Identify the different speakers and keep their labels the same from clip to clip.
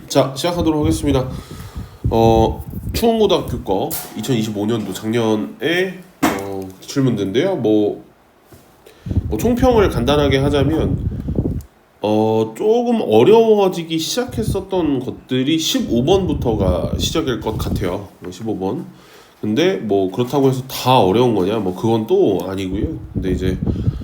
Speaker 1: 자, 시작하도록 하겠습니다. 추운고등학교 거 2025년도 작년에 기출문제인데요. 총평을 간단하게 하자면 조금 어려워지기 시작했었던 것들이 15번부터가 시작일 것 같아요. 15번. 근데 그렇다고 해서 다 어려운 거냐? 그건 또 아니고요. 근데 이제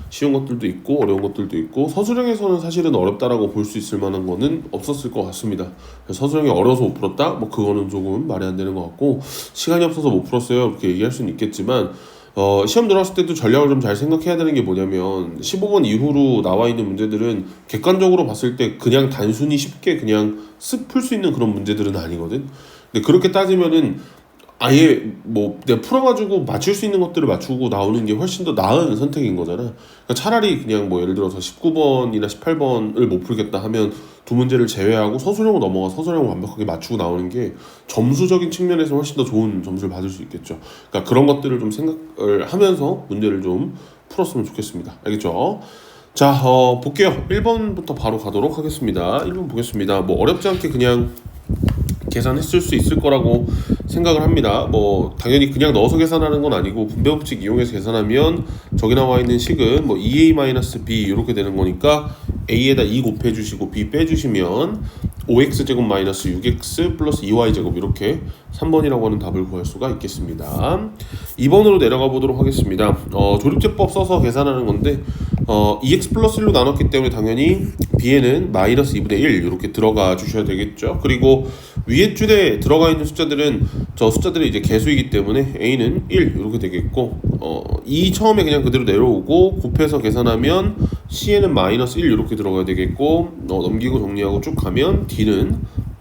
Speaker 1: 쉬운 것들도 있고 어려운 것들도 있고 서술형에서는 사실은 어렵다라고 볼 수 있을 만한 거는 없었을 것 같습니다. 서술형이 어려워서 못 풀었다? 그거는 조금 말이 안 되는 것 같고, 시간이 없어서 못 풀었어요 이렇게 얘기할 수는 있겠지만 시험 들어왔을 때도 전략을 좀 잘 생각해야 되는 게 뭐냐면 15번 이후로 나와 있는 문제들은 객관적으로 봤을 때 그냥 단순히 쉽게 그냥 쓱 풀 수 있는 그런 문제들은 아니거든. 근데 그렇게 따지면은 아예 내가 풀어가지고 맞출 수 있는 것들을 맞추고 나오는 게 훨씬 더 나은 선택인 거잖아. 그러니까 차라리 그냥 예를 들어서 19번이나 18번을 못 풀겠다 하면 두 문제를 제외하고 서술형으로 넘어가 서술형을 완벽하게 맞추고 나오는 게 점수적인 측면에서 훨씬 더 좋은 점수를 받을 수 있겠죠. 그러니까 그런 것들을 좀 생각을 하면서 문제를 좀 풀었으면 좋겠습니다. 알겠죠? 자, 볼게요. 1번부터 바로 가도록 하겠습니다. 1번 보겠습니다. 어렵지 않게 그냥 계산했을 수 있을 거라고 생각을 합니다. 당연히 그냥 넣어서 계산하는 건 아니고 분배 법칙 이용해서 계산하면 저기 나와 있는 식은 2a-b 이렇게 되는 거니까 a에다 2 곱해주시고 b 빼주시면 5x제곱 마이너스 6x 플러스 2y제곱, 이렇게 3번이라고 하는 답을 구할 수가 있겠습니다. 2번으로 내려가 보도록 하겠습니다. 조립제법 써서 계산하는 건데 2x 플러스 1로 나눴기 때문에 당연히 b에는 마이너스 2분의 1 이렇게 들어가 주셔야 되겠죠. 그리고 위에 줄에 들어가 있는 숫자들은 저 숫자들이 이제 개수이기 때문에 a는 1 이렇게 되겠고, 2 처음에 그냥 그대로 내려오고 곱해서 계산하면 c에는 마이너스 1 이렇게 들어가야 되겠고, 넘기고 정리하고 쭉 가면 d는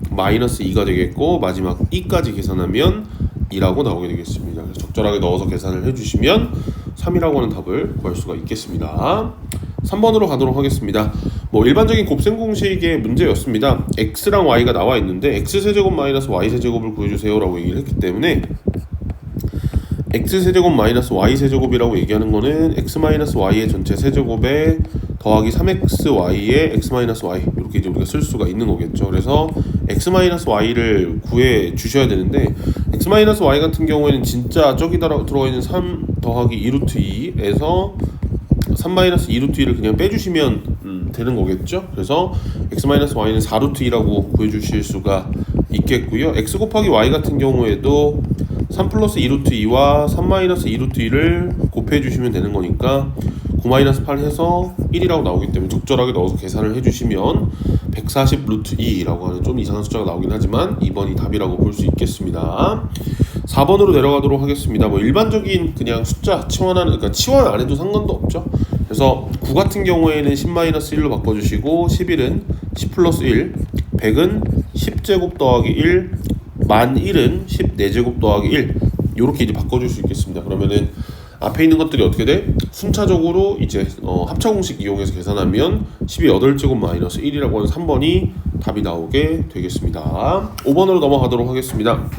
Speaker 1: 마이너스 2가 되겠고, 마지막 e까지 계산하면 2라고 나오게 되겠습니다. 그래서 적절하게 넣어서 계산을 해주시면 3이라고 하는 답을 구할 수가 있겠습니다. 3번으로 가도록 하겠습니다. 일반적인 곱셈 공식의 문제였습니다. x랑 y가 나와 있는데 x세제곱 마이너스 y세제곱을 구해주세요 라고 얘기를 했기 때문에 x세제곱 마이너스 y세제곱이라고 얘기하는 거는 x 마이너스 y의 전체 세제곱에 더하기 3xy의 x 마이너스 y, 이렇게 이제 우리가 쓸 수가 있는 거겠죠. 그래서 x 마이너스 y를 구해 주셔야 되는데 x 마이너스 y 같은 경우에는 진짜 저기 들어가 있는 3 더하기 2루트 2에서 3 마이너스 2루트 2를 그냥 빼주시면 되는 거겠죠. 그래서 x 마이너스 y는 4루트 2라고 구해주실 수가 있겠고요. x 곱하기 y 같은 경우에도 3 플러스 2루트 2와 3 마이너스 2루트 2를 곱해주시면 되는 거니까 9 마이너스 8 해서 1이라고 나오기 때문에 적절하게 넣어서 계산을 해주시면 140 루트 2라고 하는 좀 이상한 숫자가 나오긴 하지만 2번이 답이라고 볼 수 있겠습니다. 4번으로 내려가도록 하겠습니다. 일반적인 그냥 숫자 치환하는, 그러니까 치환 안 해도 상관도 없죠. 그래서 9 같은 경우에는 10-1로 바꿔주시고 11은 10 플러스 1, 100은 10제곱 더하기 1, 10,000은 14제곱 더하기 1, 이렇게 이제 바꿔줄 수 있겠습니다. 그러면은 앞에 있는 것들이 어떻게 돼? 순차적으로 이제 합차 공식 이용해서 계산하면 12 8제곱 마이너스 1이라고 하는 3번이 답이 나오게 되겠습니다. 5번으로 넘어가도록 하겠습니다.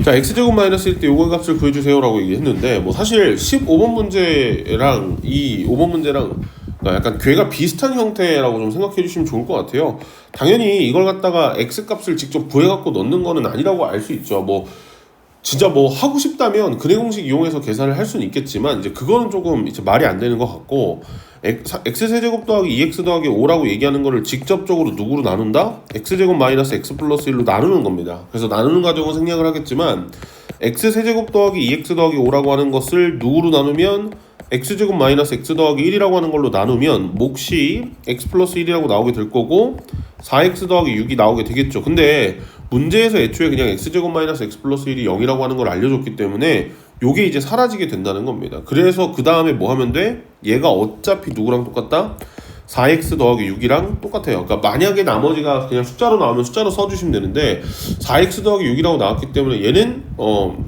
Speaker 1: 자, x제곱 마이너스 1 때 요거의 값을 구해주세요 라고 얘기했는데 사실 15번 문제랑 이 5번 문제랑 약간 괴가 비슷한 형태라고 좀 생각해 주시면 좋을 것 같아요. 당연히 이걸 갖다가 x 값을 직접 구해갖고 넣는 거는 아니라고 알 수 있죠. 진짜 하고 싶다면 근해 공식 이용해서 계산을 할 수는 있겠지만 이제 그거는 조금 이제 말이 안 되는 것 같고, x세제곱 더하기 2x 더하기 5라고 얘기하는 거를 직접적으로 누구로 나눈다? x제곱 마이너스 x 플러스 1로 나누는 겁니다. 그래서 나누는 과정은 생략을 하겠지만 x세제곱 더하기 2x 더하기 5라고 하는 것을 누구로 나누면 x제곱 마이너스 x 더하기 1이라고 하는 걸로 나누면 몫이 x 플러스 1이라고 나오게 될 거고 4x 더하기 6이 나오게 되겠죠. 근데 문제에서 애초에 그냥 x제곱 마이너스 x 플러스 1이 0이라고 하는 걸 알려줬기 때문에 요게 이제 사라지게 된다는 겁니다. 그래서 그 다음에 뭐 하면 돼? 얘가 어차피 누구랑 똑같다? 4x 더하기 6이랑 똑같아요. 그러니까 만약에 나머지가 그냥 숫자로 나오면 숫자로 써주시면 되는데 4x 더하기 6이라고 나왔기 때문에 얘는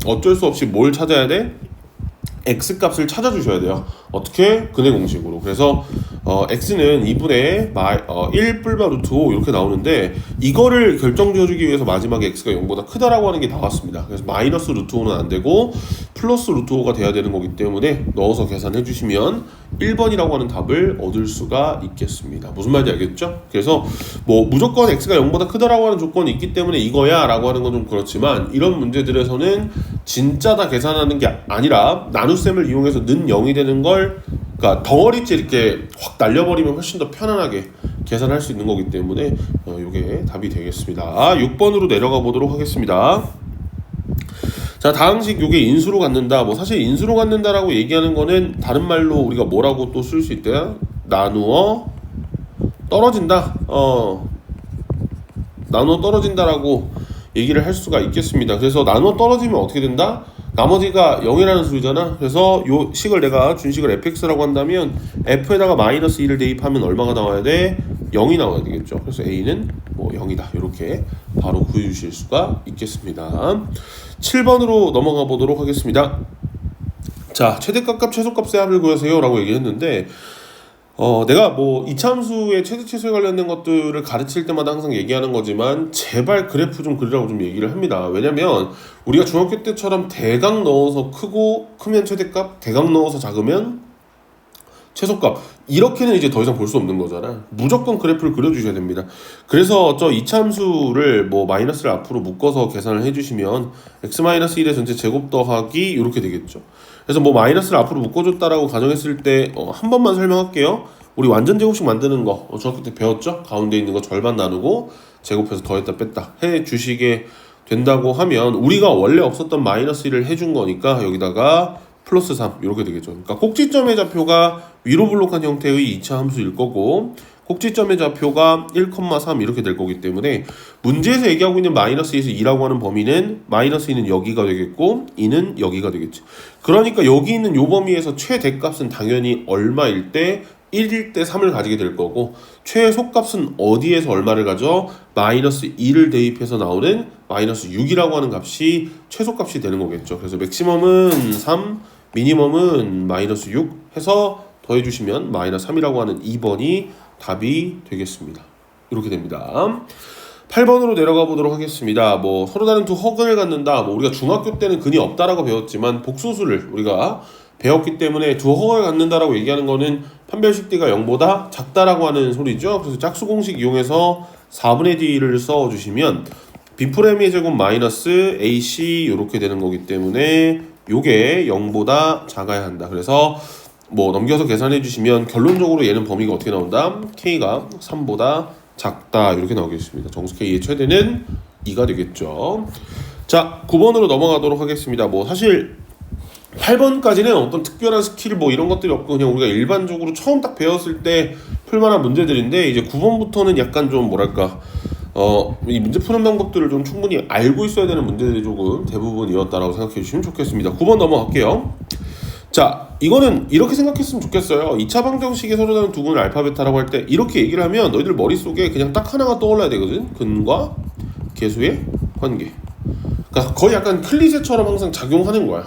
Speaker 1: 어쩔 수 없이 뭘 찾아야 돼? x 값을 찾아주셔야 돼요. 어떻게? 근해 공식으로. 그래서 x는 2분의 1 뿔바 루트 5 이렇게 나오는데 이거를 결정지어주기 위해서 마지막에 x가 0보다 크다라고 하는 게 나왔습니다. 그래서 마이너스 루트 5는 안 되고 플러스 루트 5가 돼야 되는 거기 때문에 넣어서 계산해 주시면 1번이라고 하는 답을 얻을 수가 있겠습니다. 무슨 말인지 알겠죠? 그래서 뭐 무조건 x가 0보다 크다라고 하는 조건이 있기 때문에 이거야 라고 하는 건 좀 그렇지만 이런 문제들에서는 진짜 다 계산하는 게 아니라 나눗셈을 이용해서 는 0이 되는 걸 그러니까 덩어리째 이렇게 확 날려버리면 훨씬 더 편안하게 계산할 수 있는 거기 때문에 이게 답이 되겠습니다. 6번으로 내려가 보도록 하겠습니다. 자, 다항식 요게 인수로 갖는다. 뭐 사실 인수로 갖는다라고 얘기하는 거는 다른 말로 우리가 뭐라고 또 쓸 수 있대요? 나누어 떨어진다. 나누어 떨어진다라고 얘기를 할 수가 있겠습니다. 그래서 나누어 떨어지면 어떻게 된다? 나머지가 0이라는 소리잖아. 그래서 요 식을 내가 준식을 fx라고 한다면 f에다가 마이너스 1을 대입하면 얼마가 나와야 돼? 0이 나와야 되겠죠. 그래서 a는 뭐 0이다. 이렇게 바로 구해 주실 수가 있겠습니다. 7번으로 넘어가 보도록 하겠습니다. 자, 최대값 최소값의 합을 구하세요 라고 얘기했는데 내가 뭐 이차함수의 최대 최소에 관련된 것들을 가르칠 때마다 항상 얘기하는 거지만 제발 그래프 좀 그리라고 좀 얘기를 합니다. 왜냐면 우리가 중학교 때처럼 대각 넣어서 크면 최대값, 대각 넣어서 작으면 최소값 이렇게는 이제 더 이상 볼 수 없는 거잖아. 무조건 그래프를 그려주셔야 됩니다. 그래서 저 이차함수를 뭐 마이너스를 앞으로 묶어서 계산을 해주시면 x-1의 전체 제곱 더하기 이렇게 되겠죠. 그래서 뭐 마이너스를 앞으로 묶어줬다라고 가정했을 때 한 번만 설명할게요. 우리 완전 제곱식 만드는 거 중학교 때 배웠죠? 가운데 있는 거 절반 나누고 제곱해서 더했다 뺐다 해주시게 된다고 하면 우리가 원래 없었던 마이너스 1을 해준 거니까 여기다가 플러스 3 이렇게 되겠죠. 그러니까 꼭지점의 좌표가 위로 블록한 형태의 2차 함수일 거고 꼭지점의 좌표가 1,3 이렇게 될 거기 때문에 문제에서 얘기하고 있는 마이너스 2에서 2라고 하는 범위는 마이너스 2는 여기가 되겠고 2는 여기가 되겠죠. 그러니까 여기 있는 요 범위에서 최대값은 당연히 얼마일 때 1일 때 3을 가지게 될 거고 최소값은 어디에서 얼마를 가져? 마이너스 2를 대입해서 나오는 마이너스 6이라고 하는 값이 최소값이 되는 거겠죠. 그래서 맥시멈은 3, 미니멈은 마이너스 6 해서 더해주시면 마이너스 3이라고 하는 2번이 답이 되겠습니다. 이렇게 됩니다. 8번으로 내려가 보도록 하겠습니다. 뭐 서로 다른 두 허근을 갖는다. 뭐 우리가 중학교 때는 근이 없다라고 배웠지만 복소수를 우리가 배웠기 때문에 두 허근을 갖는다라고 얘기하는 거는 판별식 D가 0보다 작다라고 하는 소리죠. 그래서 짝수 공식 이용해서 4분의 D를 써주시면 B'의 제곱 마이너스 AC 이렇게 되는 거기 때문에 요게 0보다 작아야 한다. 그래서 뭐 넘겨서 계산해 주시면 결론적으로 얘는 범위가 어떻게 나온다? K가 3보다 작다 이렇게 나오겠습니다. 정수 K의 최대는 2가 되겠죠. 자, 9번으로 넘어가도록 하겠습니다. 뭐 사실 8번까지는 어떤 특별한 스킬 뭐 이런 것들이 없고 그냥 우리가 일반적으로 처음 딱 배웠을 때 풀만한 문제들인데 이제 9번부터는 약간 좀 뭐랄까 이 문제 푸는 방법들을 좀 충분히 알고 있어야 되는 문제들이 조금 대부분이었다라고 생각해 주시면 좋겠습니다. 9번 넘어갈게요. 자, 이거는 이렇게 생각했으면 좋겠어요. 2차 방정식의 서로 다른 두 근을 알파 베타라고 할 때 이렇게 얘기를 하면 너희들 머릿속에 그냥 딱 하나가 떠올라야 되거든. 근과 계수의 관계. 그러니까 거의 약간 클리셰처럼 항상 작용하는 거야.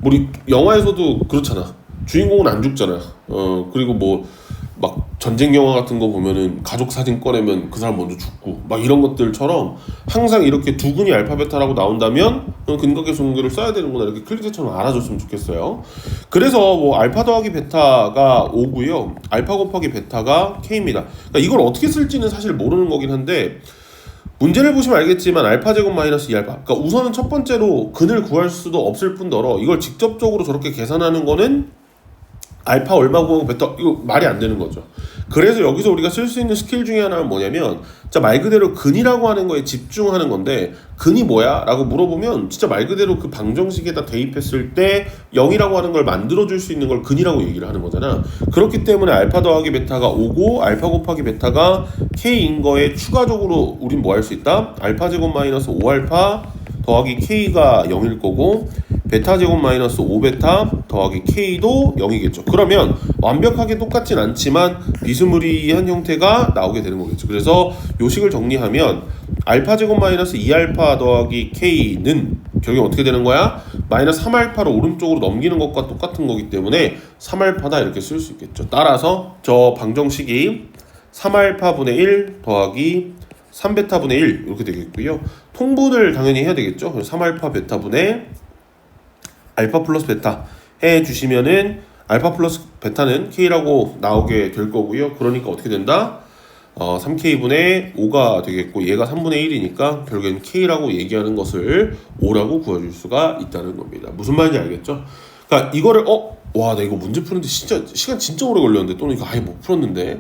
Speaker 1: 우리 영화에서도 그렇잖아. 주인공은 안 죽잖아. 그리고 뭐 막 전쟁 영화 같은 거 보면은 가족 사진 꺼내면 그 사람 먼저 죽고 막 이런 것들처럼 항상 이렇게 두 근이 알파 베타라고 나온다면 근과 계수 관계를 써야 되는구나 이렇게 클리셰처럼 알아줬으면 좋겠어요. 그래서 뭐 알파 더하기 베타가 5고요. 알파 곱하기 베타가 K입니다. 그러니까 이걸 어떻게 쓸지는 사실 모르는 거긴 한데 문제를 보시면 알겠지만 알파 제곱 마이너스 2알파 그러니까 우선은 첫 번째로 근을 구할 수도 없을 뿐더러 이걸 직접적으로 저렇게 계산하는 거는 알파 얼마 구하고 베타 이거 말이 안 되는 거죠. 그래서 여기서 우리가 쓸 수 있는 스킬 중에 하나는 뭐냐면 진짜 말 그대로 근이라고 하는 거에 집중하는 건데 근이 뭐야? 라고 물어보면 진짜 말 그대로 그 방정식에다 대입했을 때 0이라고 하는 걸 만들어줄 수 있는 걸 근이라고 얘기를 하는 거잖아. 그렇기 때문에 알파 더하기 베타가 5고 알파 곱하기 베타가 K인 거에 추가적으로 우린 뭐 할 수 있다? 알파 제곱 마이너스 5알파 더하기 K가 0일 거고 베타 제곱 마이너스 5베타 더하기 K도 0이겠죠. 그러면 완벽하게 똑같진 않지만 비스무리한 형태가 나오게 되는 거겠죠. 그래서 요 식을 정리하면 알파 제곱 마이너스 2알파 더하기 K는 결국 어떻게 되는 거야? 마이너스 3알파로 오른쪽으로 넘기는 것과 똑같은 거기 때문에 3알파다 이렇게 쓸 수 있겠죠. 따라서 저 방정식이 3알파분의 1 더하기 3베타분의 1 이렇게 되겠고요. 통분을 당연히 해야 되겠죠. 그래서 3알파 베타분의 알파 플러스 베타 해주시면은 알파 플러스 베타는 K라고 나오게 될 거고요. 그러니까 어떻게 된다? 3K분의 5가 되겠고 얘가 3분의 1이니까 결국엔 K라고 얘기하는 것을 5라고 구해줄 수가 있다는 겁니다. 무슨 말인지 알겠죠? 그러니까 이거를 와, 나 이거 문제 푸는데 진짜 시간 진짜 오래 걸렸는데 또는 이거 아예 못 풀었는데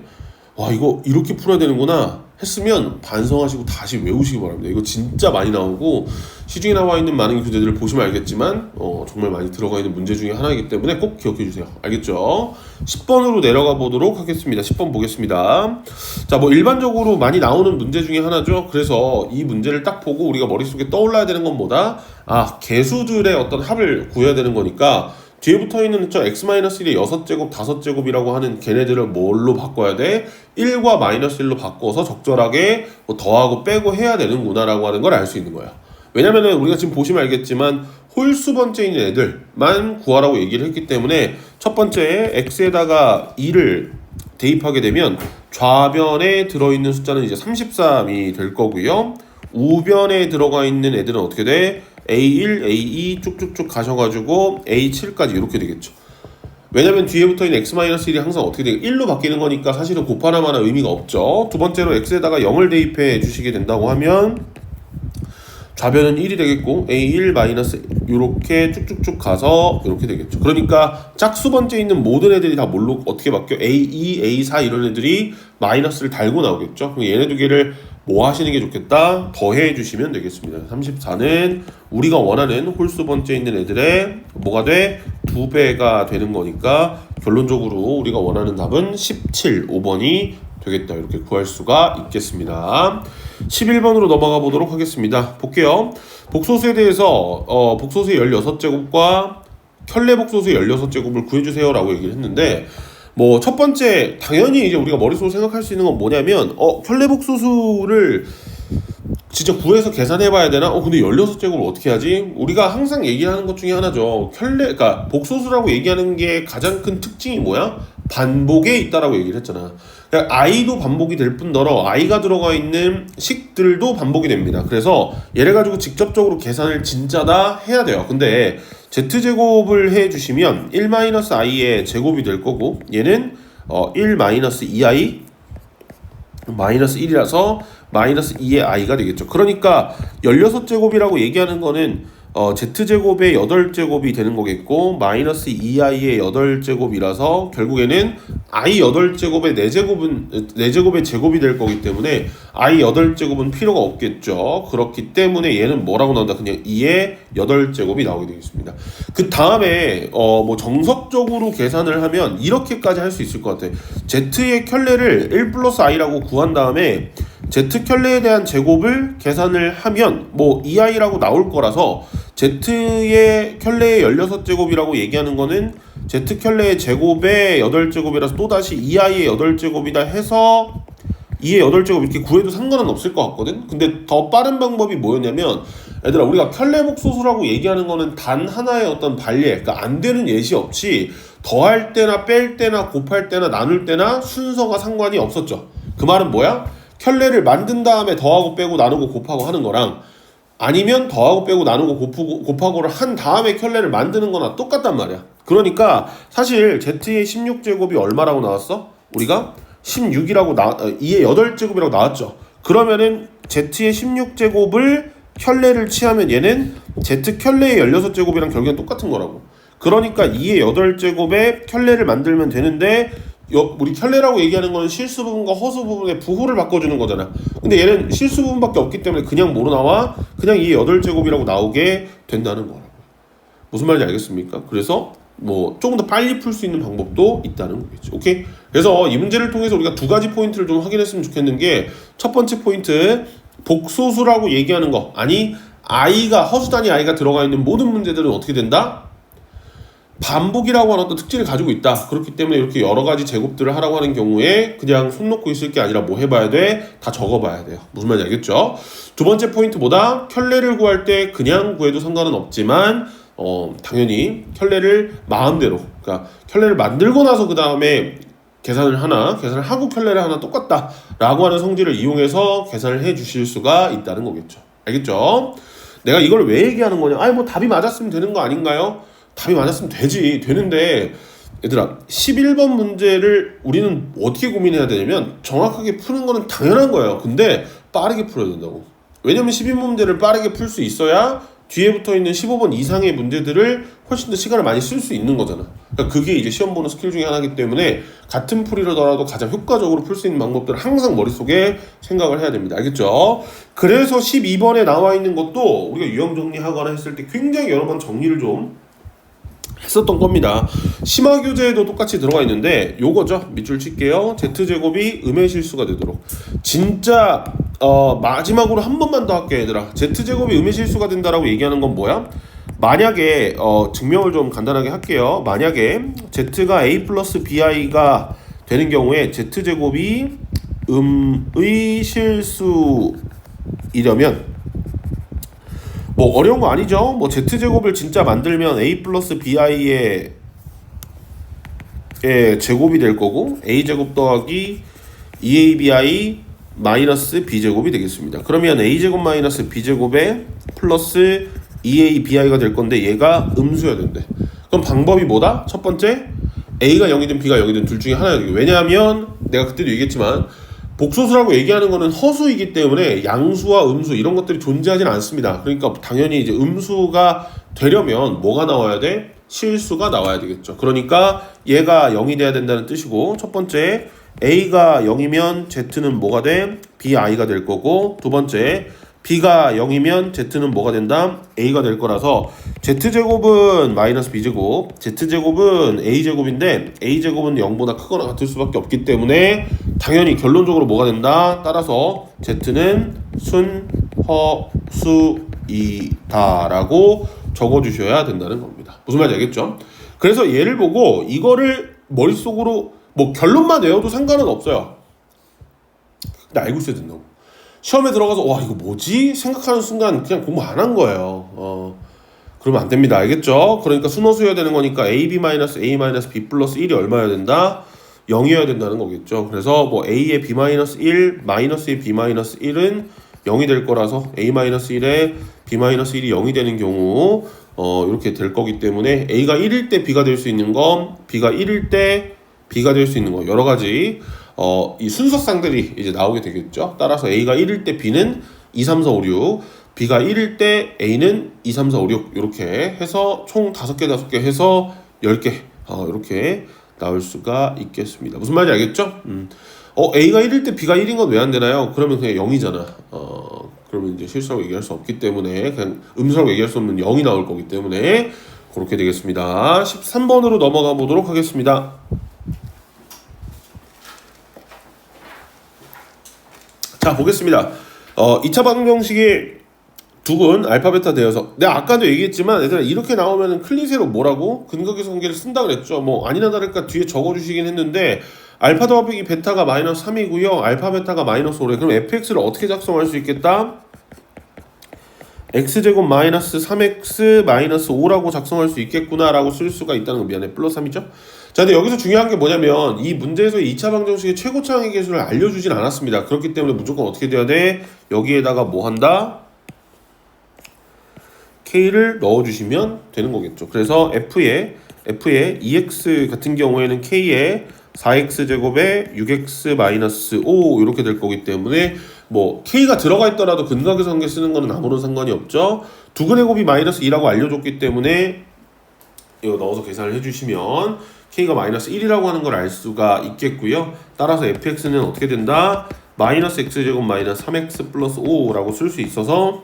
Speaker 1: 와, 이거 이렇게 풀어야 되는구나 했으면 반성하시고 다시 외우시기 바랍니다. 이거 진짜 많이 나오고 시중에 나와 있는 많은 교재들을 보시면 알겠지만 정말 많이 들어가 있는 문제 중에 하나이기 때문에 꼭 기억해 주세요. 알겠죠? 10번으로 내려가 보도록 하겠습니다. 10번 보겠습니다. 자, 뭐 일반적으로 많이 나오는 문제 중에 하나죠. 그래서 이 문제를 딱 보고 우리가 머릿속에 떠올라야 되는 건 뭐다? 개수들의 어떤 합을 구해야 되는 거니까 뒤에 붙어있는 저 x-1의 6제곱, 5제곱이라고 하는 걔네들을 뭘로 바꿔야 돼? 1과 마이너스 1로 바꿔서 적절하게 뭐 더하고 빼고 해야 되는구나 라고 하는 걸 알 수 있는 거야. 왜냐면은 우리가 지금 보시면 알겠지만 홀수 번째 있는 애들만 구하라고 얘기를 했기 때문에 첫 번째에 x에다가 2를 대입하게 되면 좌변에 들어있는 숫자는 이제 33이 될 거고요. 우변에 들어가 있는 애들은 어떻게 돼? A1, A2 쭉쭉쭉 가셔가지고 A7까지 이렇게 되겠죠. 왜냐면 뒤에 붙어있는 x-1이 항상 어떻게 돼요? 1로 바뀌는 거니까 사실은 곱하나마나 의미가 없죠. 두 번째로 x에다가 0을 대입해 주시게 된다고 하면 좌변은 1이 되겠고 A1 마이너스 이렇게 쭉쭉쭉 가서 이렇게 되겠죠. 그러니까 짝수 번째 있는 모든 애들이 다 뭘로 어떻게 바뀌어? A2, A4 이런 애들이 마이너스를 달고 나오겠죠. 그럼 얘네 두 개를 뭐 하시는 게 좋겠다? 더해 주시면 되겠습니다. 34는 우리가 원하는 홀수 번째 있는 애들의 뭐가 돼? 2배가 되는 거니까 결론적으로 우리가 원하는 답은 17, 5번이 되겠다. 이렇게 구할 수가 있겠습니다. 11번으로 넘어가 보도록 하겠습니다. 볼게요. 복소수에 대해서 복소수의 16제곱과 켤레 복소수의 16제곱을 구해주세요 라고 얘기를 했는데 뭐 첫 번째 당연히 이제 우리가 머릿속으로 생각할 수 있는 건 뭐냐면 켤레 복소수를 진짜 구해서 계산해 봐야 되나? 근데 16제곱을 어떻게 하지? 우리가 항상 얘기하는 것 중에 하나죠. 그러니까 복소수라고 얘기하는 게 가장 큰 특징이 뭐야? 반복에 있다라고 얘기를 했잖아. 그러니까 i도 반복이 될 뿐더러 i가 들어가 있는 식들도 반복이 됩니다. 그래서 얘를 가지고 직접적으로 계산을 진짜다 해야 돼요. 근데 z제곱을 해주시면 1-i의 제곱이 될 거고 얘는 1-2i 마이너스 1이라서 마이너스 2의 i가 되겠죠. 그러니까 16제곱이라고 얘기하는 거는 z제곱의 8제곱이 되는 거겠고 마이너스 2i의 8제곱이라서 결국에는 i 8제곱의 4제곱의 제곱이 될 거기 때문에 i 8제곱은 필요가 없겠죠. 그렇기 때문에 얘는 뭐라고 나온다? 그냥 2의 8제곱이 나오게 되겠습니다. 그 다음에 뭐 정석적으로 계산을 하면 이렇게까지 할 수 있을 것 같아. z의 켤레를 1 플러스 i라고 구한 다음에 z 켤레에 대한 제곱을 계산을 하면 뭐 2i라고 나올 거라서 z의 켤레의 16제곱이라고 얘기하는 거는 z 켤레의 제곱의 8제곱이라서 또다시 2i의 8제곱이다 해서 2의 8제곱 이렇게 구해도 상관은 없을 것 같거든. 근데 더 빠른 방법이 뭐였냐면 얘들아 우리가 켤레 복소수라고 얘기하는 거는 단 하나의 어떤 반례, 그러니까 안 되는 예시 없이 더할 때나 뺄 때나 곱할 때나 나눌 때나 순서가 상관이 없었죠. 그 말은 뭐야? 켤레를 만든 다음에 더하고 빼고 나누고 곱하고 하는 거랑 아니면 더하고 빼고 나누고 곱하고를 한 다음에 켤레를 만드는 거나 똑같단 말이야. 그러니까 사실 z의 16제곱이 얼마라고 나왔어? 우리가 16이라고 2의 8제곱이라고 나왔죠. 그러면은 z의 16제곱을 켤레를 취하면 얘는 z 켤레의 16제곱이랑 결국엔 똑같은 거라고. 그러니까 2의 8제곱에 켤레를 만들면 되는데 우리 켤레라고 얘기하는 건 실수 부분과 허수 부분의 부호를 바꿔주는 거잖아. 근데 얘는 실수 부분밖에 없기 때문에 그냥 뭐로 나와? 그냥 2의 8제곱이라고 나오게 된다는 거라고. 무슨 말인지 알겠습니까? 그래서 뭐 조금 더 빨리 풀 수 있는 방법도 있다는 거겠죠. 오케이? 그래서 이 문제를 통해서 우리가 두 가지 포인트를 좀 확인했으면 좋겠는 게 첫 번째 포인트 복소수라고 얘기하는 거 아니 허수 단위 i가 들어가 있는 모든 문제들은 어떻게 된다? 반복이라고 하는 어떤 특징을 가지고 있다. 그렇기 때문에 이렇게 여러 가지 제곱들을 하라고 하는 경우에 그냥 손 놓고 있을 게 아니라 뭐 해봐야 돼? 다 적어봐야 돼요. 무슨 말인지 알겠죠? 두 번째 포인트 뭐다? 켤레를 구할 때 그냥 구해도 상관은 없지만 당연히 켤레를 마음대로, 그러니까 켤레를 만들고 나서 그 다음에 계산을 하고 켤레를 하나 똑같다 라고 하는 성질을 이용해서 계산을 해 주실 수가 있다는 거겠죠. 알겠죠? 내가 이걸 왜 얘기하는 거냐? 아니 뭐 답이 맞았으면 되는 거 아닌가요? 답이 맞았으면 되는데 얘들아 11번 문제를 우리는 어떻게 고민해야 되냐면 정확하게 푸는 거는 당연한 거예요. 근데 빠르게 풀어야 된다고. 왜냐면 12번 문제를 빠르게 풀 수 있어야 뒤에 붙어있는 15번 이상의 문제들을 훨씬 더 시간을 많이 쓸 수 있는 거잖아. 그러니까 그게 이제 시험 보는 스킬 중에 하나이기 때문에 같은 풀이라더라도 가장 효과적으로 풀 수 있는 방법들을 항상 머릿속에 생각을 해야 됩니다. 알겠죠? 그래서 12번에 나와 있는 것도 우리가 유형 정리하거나 했을 때 굉장히 여러 번 정리를 좀 했었던 겁니다. 심화교재에도 똑같이 들어가 있는데 요거죠. 밑줄 칠게요. z제곱이 음의 실수가 되도록. 진짜 마지막으로 한 번만 더 할게요 얘들아. z제곱이 음의 실수가 된다라고 얘기하는 건 뭐야? 만약에 증명을 좀 간단하게 할게요. 만약에 z가 a 플러스 bi가 되는 경우에 z제곱이 음의 실수이려면 뭐 어려운 거 아니죠? 뭐 z제곱을 진짜 만들면 a 플러스 bi의 제곱이 될 거고 a제곱 더하기 2abi 마이너스 b제곱이 되겠습니다. 그러면 a제곱 마이너스 b제곱에 플러스 2abi가 될 건데 얘가 음수여야 된대. 그럼 방법이 뭐다? 첫 번째 a가 0이든 b가 0이든 둘 중에 하나여야 되고, 왜냐하면 내가 그때도 얘기했지만 복소수라고 얘기하는 거는 허수이기 때문에 양수와 음수 이런 것들이 존재하진 않습니다. 그러니까 당연히 이제 음수가 되려면 뭐가 나와야 돼? 실수가 나와야 되겠죠. 그러니까 얘가 0이 돼야 된다는 뜻이고, 첫 번째 a가 0이면 z는 뭐가 돼? bi가 될 거고, 두 번째 b가 0이면 z는 뭐가 된다? a가 될 거라서 z제곱은 마이너스 b제곱, z제곱은 a제곱인데 a제곱은 0보다 크거나 같을 수밖에 없기 때문에 당연히 결론적으로 뭐가 된다? 따라서 z는 순허수이다 라고 적어주셔야 된다는 겁니다. 무슨 말인지 알겠죠? 그래서 얘를 보고 이거를 머릿속으로 뭐 결론만 외워도 상관은 없어요. 근데 알고 있어야 된다고. 시험에 들어가서 와 이거 뭐지? 생각하는 순간 그냥 공부 안 한 거예요. 그러면 안 됩니다. 알겠죠? 그러니까 순허수여야 되는 거니까 ab-a-b 플러스 1이 얼마여야 된다? 0이어야 된다는 거겠죠. 그래서 뭐 a의 b-1, 마이너스의 b-1은 0이 될 거라서 a-1에 b-1이 0이 되는 경우 이렇게 될 거기 때문에 a가 1일 때 b가 될 수 있는 건 b가 1일 때 b가 될 수 있는 거 여러 가지 이 순서상들이 이제 나오게 되겠죠. 따라서 a가 1일 때 b는 2, 3, 4, 5, 6, b가 1일 때 a는 2, 3, 4, 5, 6 이렇게 해서 총 5개 해서 10개 이렇게 나올 수가 있겠습니다. 무슨 말인지 알겠죠? a가 1일 때 b가 1인 건 왜 안 되나요? 그러면 그냥 0이잖아. 그러면 이제 실수라고 얘기할 수 없기 때문에 그냥 음수라고 얘기할 수 없는 0이 나올 거기 때문에 그렇게 되겠습니다. 13번으로 넘어가 보도록 하겠습니다. 자 보겠습니다. 2차 방정식이 두근 알파 베타 되어서 내가 아까도 얘기했지만 얘들아 이렇게 나오면은 클리세로 뭐라고? 근거계수 관계를 쓴다 그랬죠. 뭐 아니나 다를까 뒤에 적어주시긴 했는데 알파 더하기 베타가 마이너스 3이고요 알파 베타가 마이너스 5래. 그럼 fx를 어떻게 작성할 수 있겠다? x제곱 마이너스 3x 마이너스 5라고 작성할 수 있겠구나 라고 쓸 수가 있다는 거. 미안해 플러스 3이죠. 자 근데 여기서 중요한 게 뭐냐면 이 문제에서 2차 방정식의 최고차항의 계수를 알려주진 않았습니다. 그렇기 때문에 무조건 어떻게 돼야 돼? 여기에다가 뭐 한다? k를 넣어주시면 되는 거겠죠. 그래서 f에 2x 같은 경우에는 k에 4x제곱에 6x 마이너스 5 이렇게 될 거기 때문에 뭐 k가 들어가 있더라도 근각에서 관계 쓰는 거는 아무런 상관이 없죠. 두근의 곱이 마이너스 2라고 알려줬기 때문에 이거 넣어서 계산을 해주시면 k가 마이너스 1이라고 하는 걸 알 수가 있겠고요. 따라서 fx는 어떻게 된다? 마이너스 x제곱 마이너스 3x 플러스 5라고 쓸 수 있어서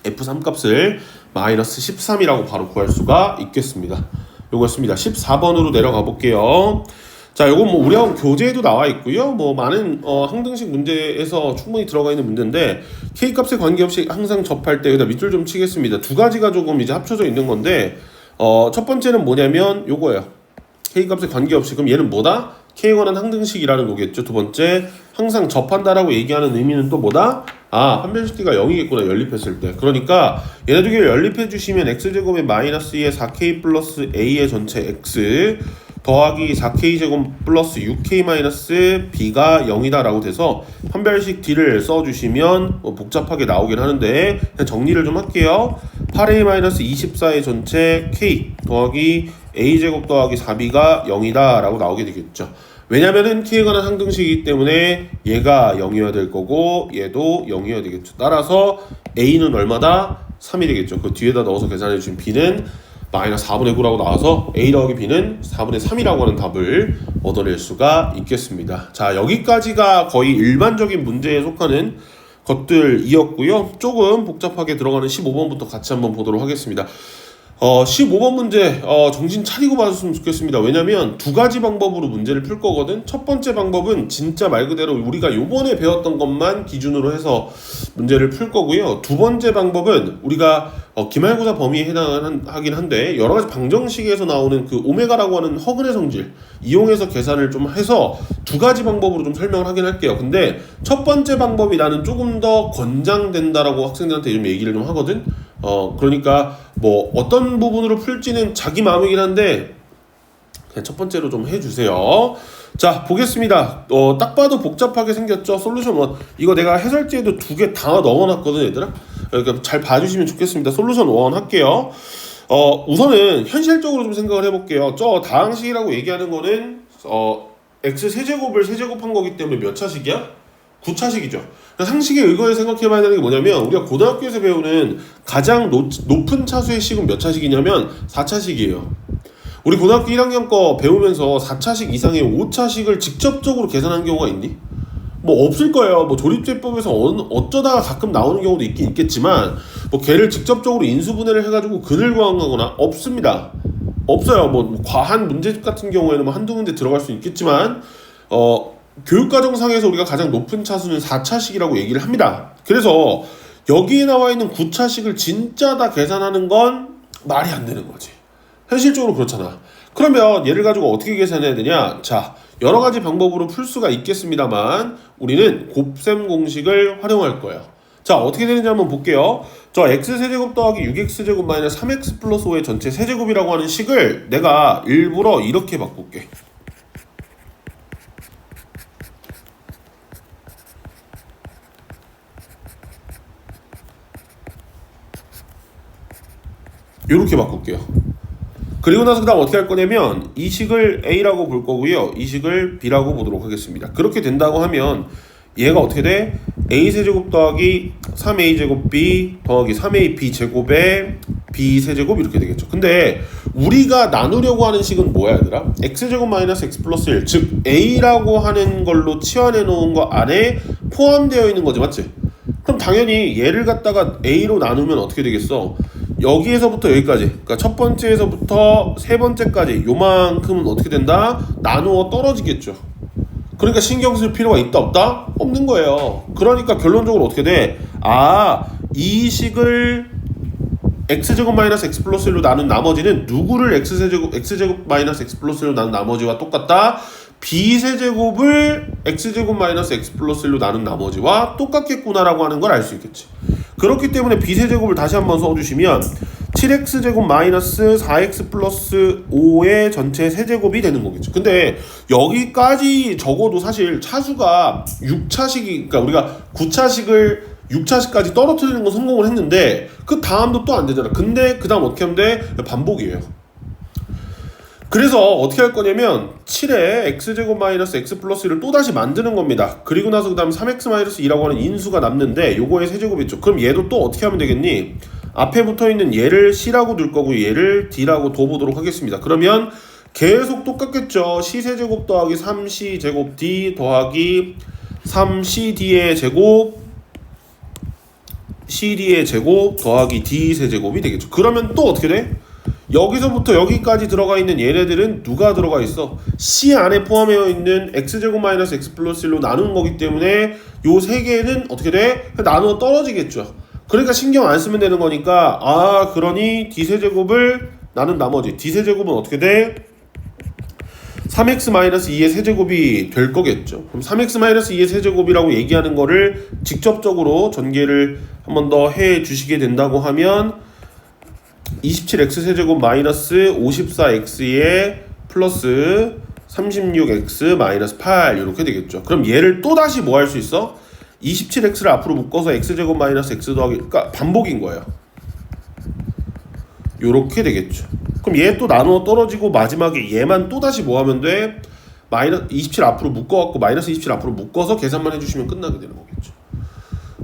Speaker 1: f3 값을 마이너스 13이라고 바로 구할 수가 있겠습니다. 요거였습니다. 14번으로 내려가 볼게요. 자, 요건 뭐 우리하고 교재에도 나와 있고요. 뭐 많은 항등식 문제에서 충분히 들어가 있는 문제인데 k 값에 관계없이 항상 접할 때 여기다 밑줄 좀 치겠습니다. 두 가지가 조금 이제 합쳐져 있는 건데 첫 번째는 뭐냐면 요거예요. k 값에 관계없이 그럼 얘는 뭐다? k에 관한 항등식이라는 거겠죠. 두 번째 항상 접한다라고 얘기하는 의미는 또 뭐다? 아, 판별식 t가 0이겠구나 연립했을 때. 그러니까 얘네 두 개를 연립해 주시면 x제곱의 마이너스 2의 4k 플러스 a의 전체 x 더하기 4k제곱 플러스 6k 마이너스 b가 0이다 라고 돼서 판별식 d를 써주시면 복잡하게 나오긴 하는데 그냥 정리를 좀 할게요. 8a 마이너스 24의 전체 k 더하기 a제곱 더하기 4b가 0이다 라고 나오게 되겠죠. 왜냐면은 k에 관한 항등식이기 때문에 얘가 0이어야 될 거고 얘도 0이어야 되겠죠. 따라서 a는 얼마다? 3이 되겠죠. 그 뒤에다 넣어서 계산해 주신 b는 마이너스 4분의 9라고 나와서 a 더하기 b는 4분의 3이라고 하는 답을 얻어낼 수가 있겠습니다. 자, 여기까지가 거의 일반적인 문제에 속하는 것들이었고요. 조금 복잡하게 들어가는 15번부터 같이 한번 보도록 하겠습니다. 15번 문제 정신 차리고 봐줬으면 좋겠습니다. 왜냐면 두 가지 방법으로 문제를 풀 거거든. 첫 번째 방법은 진짜 말 그대로 우리가 요번에 배웠던 것만 기준으로 해서 문제를 풀 거고요. 두 번째 방법은 우리가 기말고사 범위에 해당하긴 한데 여러 가지 방정식에서 나오는 그 오메가라고 하는 허근의 성질 이용해서 계산을 좀 해서 두 가지 방법으로 좀 설명을 하긴 할게요. 근데 첫 번째 방법이 나는 조금 더 권장된다라고 학생들한테 좀 얘기를 좀 하거든. 그러니까 뭐 어떤 부분으로 풀지는 자기 마음이긴 한데 그냥 첫 번째로 좀 해주세요. 자, 보겠습니다. 딱 봐도 복잡하게 생겼죠. 솔루션 1 이거 내가 해설지에도 두 개 다 넣어놨거든 얘들아. 그러니까 잘 봐주시면 좋겠습니다. 솔루션 1 할게요. 우선은 현실적으로 좀 생각을 해볼게요. 저 다항식이라고 얘기하는 거는 x 세제곱을 세제곱한 거기 때문에 몇 차식이야? 9차식이죠. 상식에 의거해 생각해봐야 되는 게 뭐냐면 우리가 고등학교에서 배우는 가장 높은 차수의 식은 몇 차식이냐면 4차식이에요. 우리 고등학교 1학년 거 배우면서 4차식 이상의 5차식을 직접적으로 계산한 경우가 있니? 뭐 없을 거예요. 뭐 조립제법에서 어쩌다가 가끔 나오는 경우도 있긴 있겠지만 뭐 걔를 직접적으로 인수분해를 해가지고 근을 구하거나 없습니다. 없어요. 뭐 과한 문제집 같은 경우에는 뭐 한두 문제 들어갈 수 있겠지만 교육과정상에서 우리가 가장 높은 차수는 4차식이라고 얘기를 합니다. 그래서 여기에 나와 있는 9차식을 진짜 다 계산하는 건 말이 안 되는 거지. 현실적으로 그렇잖아. 그러면 얘를 가지고 어떻게 계산해야 되냐? 자, 여러 가지 방법으로 풀 수가 있겠습니다만 우리는 곱셈 공식을 활용할 거예요. 자, 어떻게 되는지 한번 볼게요. 저 x세제곱 더하기 6x제곱 마이너스 3x 플러스 5의 전체 세제곱이라고 하는 식을 내가 일부러 이렇게 바꿀게. 이렇게 바꿀게요. 그리고 나서 그 다음 어떻게 할 거냐면 이 식을 A라고 볼 거고요. 이 식을 B라고 보도록 하겠습니다. 그렇게 된다고 하면 얘가 어떻게 돼? A세제곱 더하기 3A제곱 B 더하기 3AB 제곱에 B세제곱 이렇게 되겠죠. 근데 우리가 나누려고 하는 식은 뭐야 얘들아? X제곱 마이너스 X 플러스 1 즉 A라고 하는 걸로 치환해 놓은 거 안에 포함되어 있는 거지 맞지? 그럼 당연히 얘를 갖다가 A로 나누면 어떻게 되겠어? 여기에서부터 여기까지 그러니까 첫 번째에서부터 세 번째까지 요만큼은 어떻게 된다? 나누어 떨어지겠죠. 그러니까 신경 쓸 필요가 있다 없다? 없는 거예요. 그러니까 결론적으로 어떻게 돼? 이 식을 x제곱 마이너스 x 플러스 1로 나눈 나머지는 누구를 x제곱 마이너스 x 플러스 1로 나눈 나머지와 똑같다? b세제곱을 x제곱 마이너스 x 플러스 1로 나눈 나머지와 똑같겠구나라고 하는 걸 알 수 있겠지. 그렇기 때문에 b세제곱을 다시 한번 써주시면 7x제곱 마이너스 4x 플러스 5의 전체 세제곱이 되는 거겠죠. 근데 여기까지 적어도 사실 차수가 6차식이 그러니까 우리가 9차식을 6차식까지 떨어뜨리는 건 성공을 했는데 그 다음도 또 안 되잖아. 근데 그 다음 어떻게 하면 돼? 반복이에요. 그래서 어떻게 할 거냐면 7에 x제곱 마이너스 x 플러스 1을 또다시 만드는 겁니다. 그리고 나서 그 다음 3x 마이너스 2라고 하는 인수가 남는데 요거의 세제곱이 있죠. 그럼 얘도 또 어떻게 하면 되겠니? 앞에 붙어있는 얘를 c라고 둘 거고 얘를 d라고 둬보도록 하겠습니다. 그러면 계속 똑같겠죠. c세제곱 더하기 3c제곱 d 더하기 3cd의 제곱 cd의 제곱 더하기 d세제곱이 되겠죠. 그러면 또 어떻게 돼? 여기서부터 여기까지 들어가 있는 얘네들은 누가 들어가 있어? C 안에 포함되어 있는 x제곱 마이너스 x 플러스 1로 나누는 거기 때문에 요 세 개는 어떻게 돼? 나누어 떨어지겠죠. 그러니까 신경 안 쓰면 되는 거니까 그러니 d세제곱을 나눈 나머지 d세제곱은 어떻게 돼? 3x-2의 세제곱이 될 거겠죠. 그럼 3x-2의 세제곱이라고 얘기하는 거를 직접적으로 전개를 한 번 더 해 주시게 된다고 하면 27x 세제곱 마이너스 54x에 플러스 36x 마이너스 8 이렇게 되겠죠. 그럼 얘를 또 다시 뭐 할 수 있어? 27x를 앞으로 묶어서 x제곱 마이너스 x 더하기, 그러니까 반복인 거예요. 요렇게 되겠죠. 그럼 얘 또 나누어 떨어지고 마지막에 얘만 또 다시 뭐 하면 돼? 마이너스 27 앞으로 묶어갖고 마이너스 27 앞으로 묶어서 계산만 해주시면 끝나게 되는 거겠죠.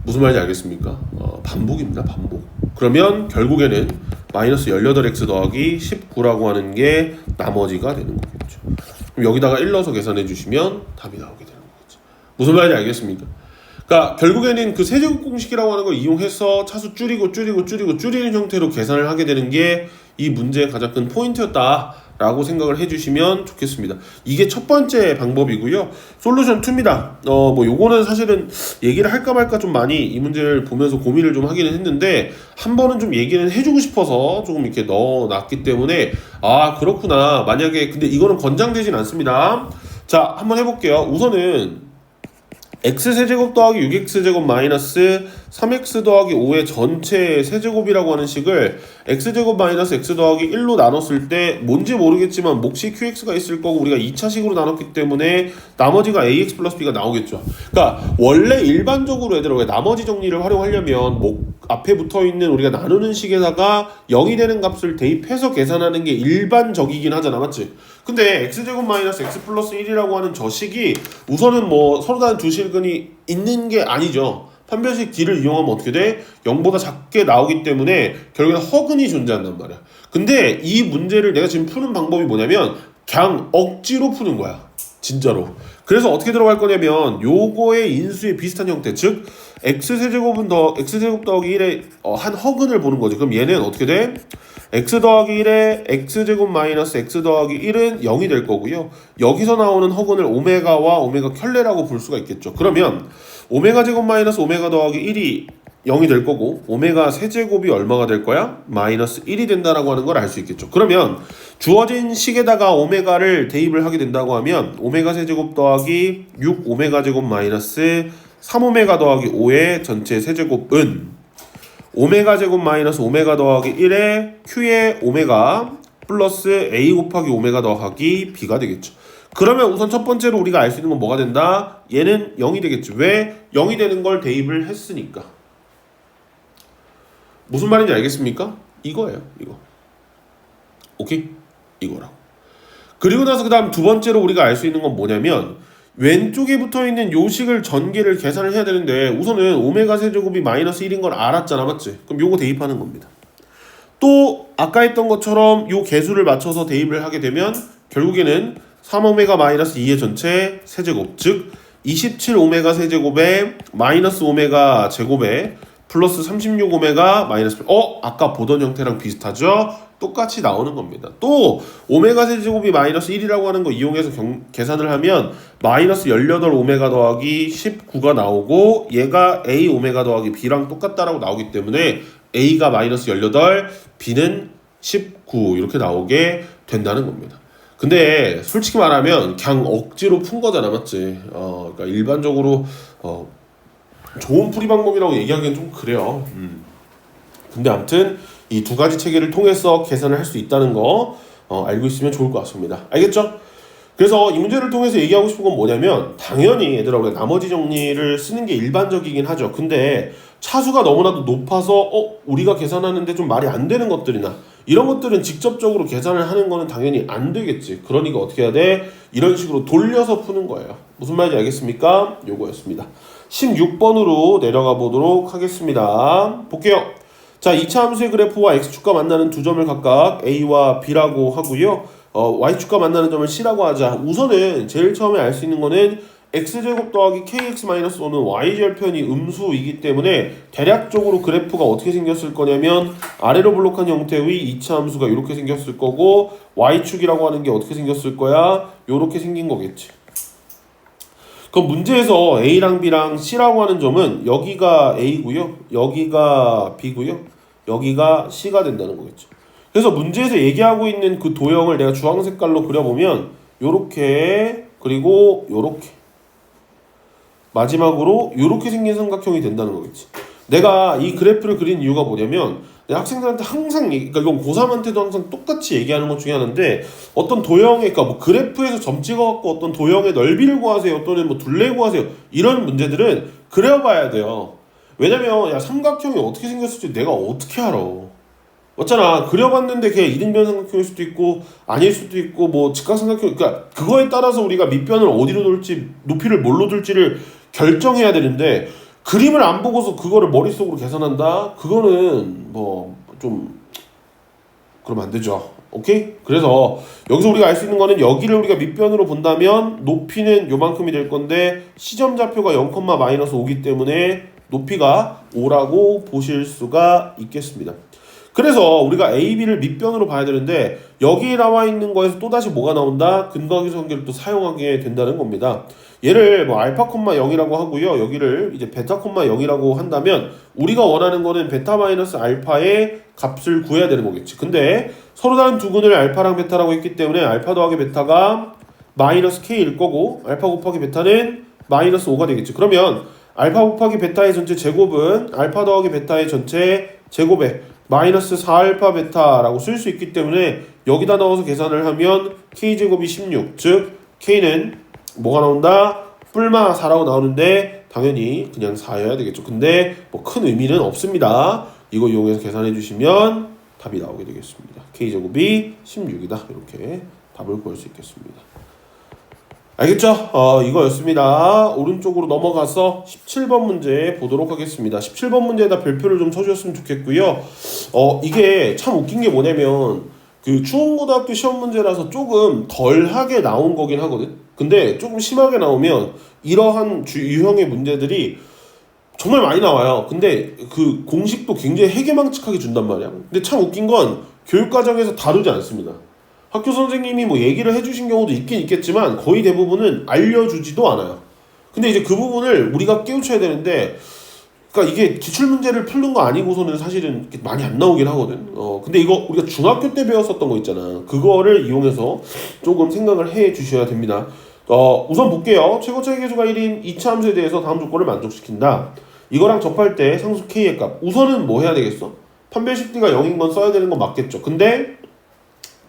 Speaker 1: 무슨 말인지 알겠습니까? 반복입니다. 반복. 그러면 결국에는 마이너스 18x 더하기 19라고 하는 게 나머지가 되는 거겠죠. 그럼 여기다가 1 넣어서 계산해 주시면 답이 나오게 되는 거겠죠. 무슨 말인지 알겠습니까? 그러니까 결국에는 그 세제곱 공식이라고 하는 걸 이용해서 차수 줄이는 형태로 계산을 하게 되는 게 이 문제의 가장 큰 포인트였다라고 생각을 해주시면 좋겠습니다. 이게 첫 번째 방법이고요. 솔루션 2입니다. 뭐 요거는 사실은 얘기를 할까 말까 좀 많이 이 문제를 보면서 고민을 좀 하기는 했는데 한 번은 좀 얘기는 해주고 싶어서 조금 이렇게 넣어놨기 때문에 그렇구나. 만약에 근데 이거는 권장되진 않습니다. 자, 한번 해볼게요. 우선은 x세제곱 더하기 6x제곱 마이너스 3x 더하기 5의 전체 세제곱이라고 하는 식을 x제곱 마이너스 x 더하기 1로 나눴을 때 뭔지 모르겠지만 몫이 qx가 있을 거고 우리가 2차식으로 나눴기 때문에 나머지가 ax 플러스 b가 나오겠죠. 그러니까 원래 일반적으로 얘들아 나머지 정리를 활용하려면 앞에 붙어있는 우리가 나누는 식에다가 0이 되는 값을 대입해서 계산하는 게 일반적이긴 하잖아, 맞지? 근데 x제곱 마이너스 x 플러스 1이라고 하는 저 식이 우선은 뭐 서로 다른 두 실근이 있는 게 아니죠. 판별식 d를 이용하면 어떻게 돼? 0보다 작게 나오기 때문에 결국엔 허근이 존재한단 말이야. 근데 이 문제를 내가 지금 푸는 방법이 뭐냐면 그냥 억지로 푸는 거야. 진짜로. 그래서 어떻게 들어갈 거냐면 요거의 인수의 비슷한 형태, 즉 x제곱 더하기 1의 한 허근을 보는 거지. 그럼 얘는 어떻게 돼? x 더하기 1에 x제곱 마이너스 x 더하기 1은 0이 될 거고요. 여기서 나오는 허근을 오메가와 오메가 켤레라고 볼 수가 있겠죠. 그러면 오메가 제곱 마이너스 오메가 더하기 1이 0이 될 거고 오메가 세제곱이 얼마가 될 거야? 마이너스 1이 된다라고 하는 걸 알 수 있겠죠. 그러면 주어진 식에다가 오메가를 대입을 하게 된다고 하면 오메가 세제곱 더하기 6 오메가 제곱 마이너스 3오메가 더하기 5의 전체 세제곱은 오메가 제곱 마이너스 오메가 더하기 1의 q의 오메가 플러스 a 곱하기 오메가 더하기 b가 되겠죠. 그러면 우선 첫 번째로 우리가 알 수 있는 건 뭐가 된다? 얘는 0이 되겠죠. 왜? 0이 되는 걸 대입을 했으니까. 무슨 말인지 알겠습니까? 이거예요. 이거. 오케이? 이거라고. 그리고 나서 그 다음 두 번째로 우리가 알 수 있는 건 뭐냐면 왼쪽에 붙어있는 요식을 전개를 계산을 해야 되는데 우선은 오메가 세제곱이 마이너스 1인 걸 알았잖아, 맞지? 그럼 요거 대입하는 겁니다. 또 아까 했던 것처럼 요 개수를 맞춰서 대입을 하게 되면 결국에는 3오메가 마이너스 2의 전체 세제곱, 즉 27오메가 세제곱에 마이너스 오메가 제곱에 플러스 36오메가 마이너스 아까 보던 형태랑 비슷하죠? 똑같이 나오는 겁니다. 또 오메가 세제곱이 마이너스 1이라고 하는 거 이용해서 계산을 하면 마이너스 18오메가 더하기 19가 나오고 얘가 a 오메가 더하기 b랑 똑같다라고 나오기 때문에 a가 마이너스 18, b는 19 이렇게 나오게 된다는 겁니다. 근데 솔직히 말하면 그냥 억지로 푼 거잖아, 맞지? 그러니까 일반적으로 좋은 풀이 방법이라고 얘기하기엔 좀 그래요. 근데 아무튼 이 두 가지 체계를 통해서 계산을 할 수 있다는 거 알고 있으면 좋을 것 같습니다. 알겠죠? 그래서 이 문제를 통해서 얘기하고 싶은 건 뭐냐면 당연히 얘들아 우리가 나머지 정리를 쓰는 게 일반적이긴 하죠. 근데 차수가 너무나도 높아서 우리가 계산하는데 좀 말이 안 되는 것들이나 이런 것들은 직접적으로 계산을 하는 거는 당연히 안 되겠지. 그러니까 어떻게 해야 돼? 이런 식으로 돌려서 푸는 거예요. 무슨 말인지 알겠습니까? 요거였습니다. 16번으로 내려가 보도록 하겠습니다. 볼게요. 자, 2차 함수의 그래프와 x축과 만나는 두 점을 각각 a와 b라고 하고요. y축과 만나는 점을 c라고 하자. 우선은 제일 처음에 알 수 있는 거는 x제곱 더하기 kx-5는 y절편이 음수이기 때문에 대략적으로 그래프가 어떻게 생겼을 거냐면 아래로 블록한 형태의 2차 함수가 이렇게 생겼을 거고 y축이라고 하는 게 어떻게 생겼을 거야? 이렇게 생긴 거겠지. 그럼 문제에서 A랑 B랑 C라고 하는 점은 여기가 A고요, 여기가 B고요, 여기가 C가 된다는 거겠죠. 그래서 문제에서 얘기하고 있는 그 도형을 내가 주황 색깔로 그려보면 요렇게 그리고 요렇게 마지막으로 요렇게 생긴 삼각형이 된다는 거겠지. 내가 이 그래프를 그린 이유가 뭐냐면 내가 학생들한테 항상 그러니까 이건 고3한테도 항상 똑같이 얘기하는 것 중에 하나인데 어떤 도형에 그러니까 뭐 그래프에서 점 찍어갖고 어떤 도형의 넓이를 구하세요 또는 뭐 둘레 구하세요 이런 문제들은 그려봐야 돼요. 왜냐면 야 삼각형이 어떻게 생겼을지 내가 어떻게 알아. 맞잖아. 그려봤는데 그냥 이등변 삼각형일 수도 있고 아닐 수도 있고 뭐 직각삼각형 그러니까 그거에 따라서 우리가 밑변을 어디로 둘지 높이를 뭘로 둘지를 결정해야 되는데 그림을 안 보고서 그거를 머릿속으로 계산한다? 그거는 뭐 좀 그러면 안 되죠. 오케이? 그래서 여기서 우리가 알 수 있는 거는 여기를 우리가 밑변으로 본다면 높이는 요만큼이 될 건데 시점좌표가 0,-5기 때문에 높이가 5라고 보실 수가 있겠습니다. 그래서 우리가 A, B를 밑변으로 봐야 되는데 여기에 나와 있는 거에서 또다시 뭐가 나온다? 근거하기수 관계를 또 사용하게 된다는 겁니다. 얘를 뭐 알파, 0이라고 하고요. 여기를 이제 베타, 0이라고 한다면 우리가 원하는 거는 베타 마이너스 알파의 값을 구해야 되는 거겠지. 근데 서로 다른 두 근을 알파랑 베타라고 했기 때문에 알파 더하기 베타가 마이너스 K일 거고 알파 곱하기 베타는 마이너스 5가 되겠지. 그러면 알파 곱하기 베타의 전체 제곱은 알파 더하기 베타의 전체 제곱에 마이너스 4알파 베타라고 쓸 수 있기 때문에 여기다 넣어서 계산을 하면 K제곱이 16, 즉 K는 뭐가 나온다? 뿔마 4라고 나오는데 당연히 그냥 4여야 되겠죠. 근데 뭐 큰 의미는 없습니다. 이거 이용해서 계산해 주시면 답이 나오게 되겠습니다. K제곱이 16이다. 이렇게 답을 구할 수 있겠습니다. 알겠죠? 이거였습니다. 오른쪽으로 넘어가서 17번 문제 보도록 하겠습니다. 17번 문제에다 별표를 좀 쳐주셨으면 좋겠고요. 이게 참 웃긴 게 뭐냐면 그 추운고등학교 시험 문제라서 조금 덜하게 나온 거긴 하거든. 근데 조금 심하게 나오면 이러한 유형의 문제들이 정말 많이 나와요. 근데 그 공식도 굉장히 해괴망측하게 준단 말이야. 근데 참 웃긴 건 교육과정에서 다루지 않습니다. 학교 선생님이 뭐 얘기를 해주신 경우도 있긴 있겠지만 거의 대부분은 알려주지도 않아요. 근데 이제 그 부분을 우리가 깨우쳐야 되는데 그러니까 이게 기출문제를 푸는 거 아니고서는 사실은 많이 안 나오긴 하거든. 근데 이거 우리가 중학교 때 배웠었던 거 있잖아. 그거를 이용해서 조금 생각을 해 주셔야 됩니다. 우선 볼게요. 최고 차이 계수가 1인 2차 함수에 대해서 다음 조건을 만족시킨다. 이거랑 접할 때 상수 K의 값. 우선은 뭐 해야 되겠어? 판별식 D가 0인 건 써야 되는 건 맞겠죠. 근데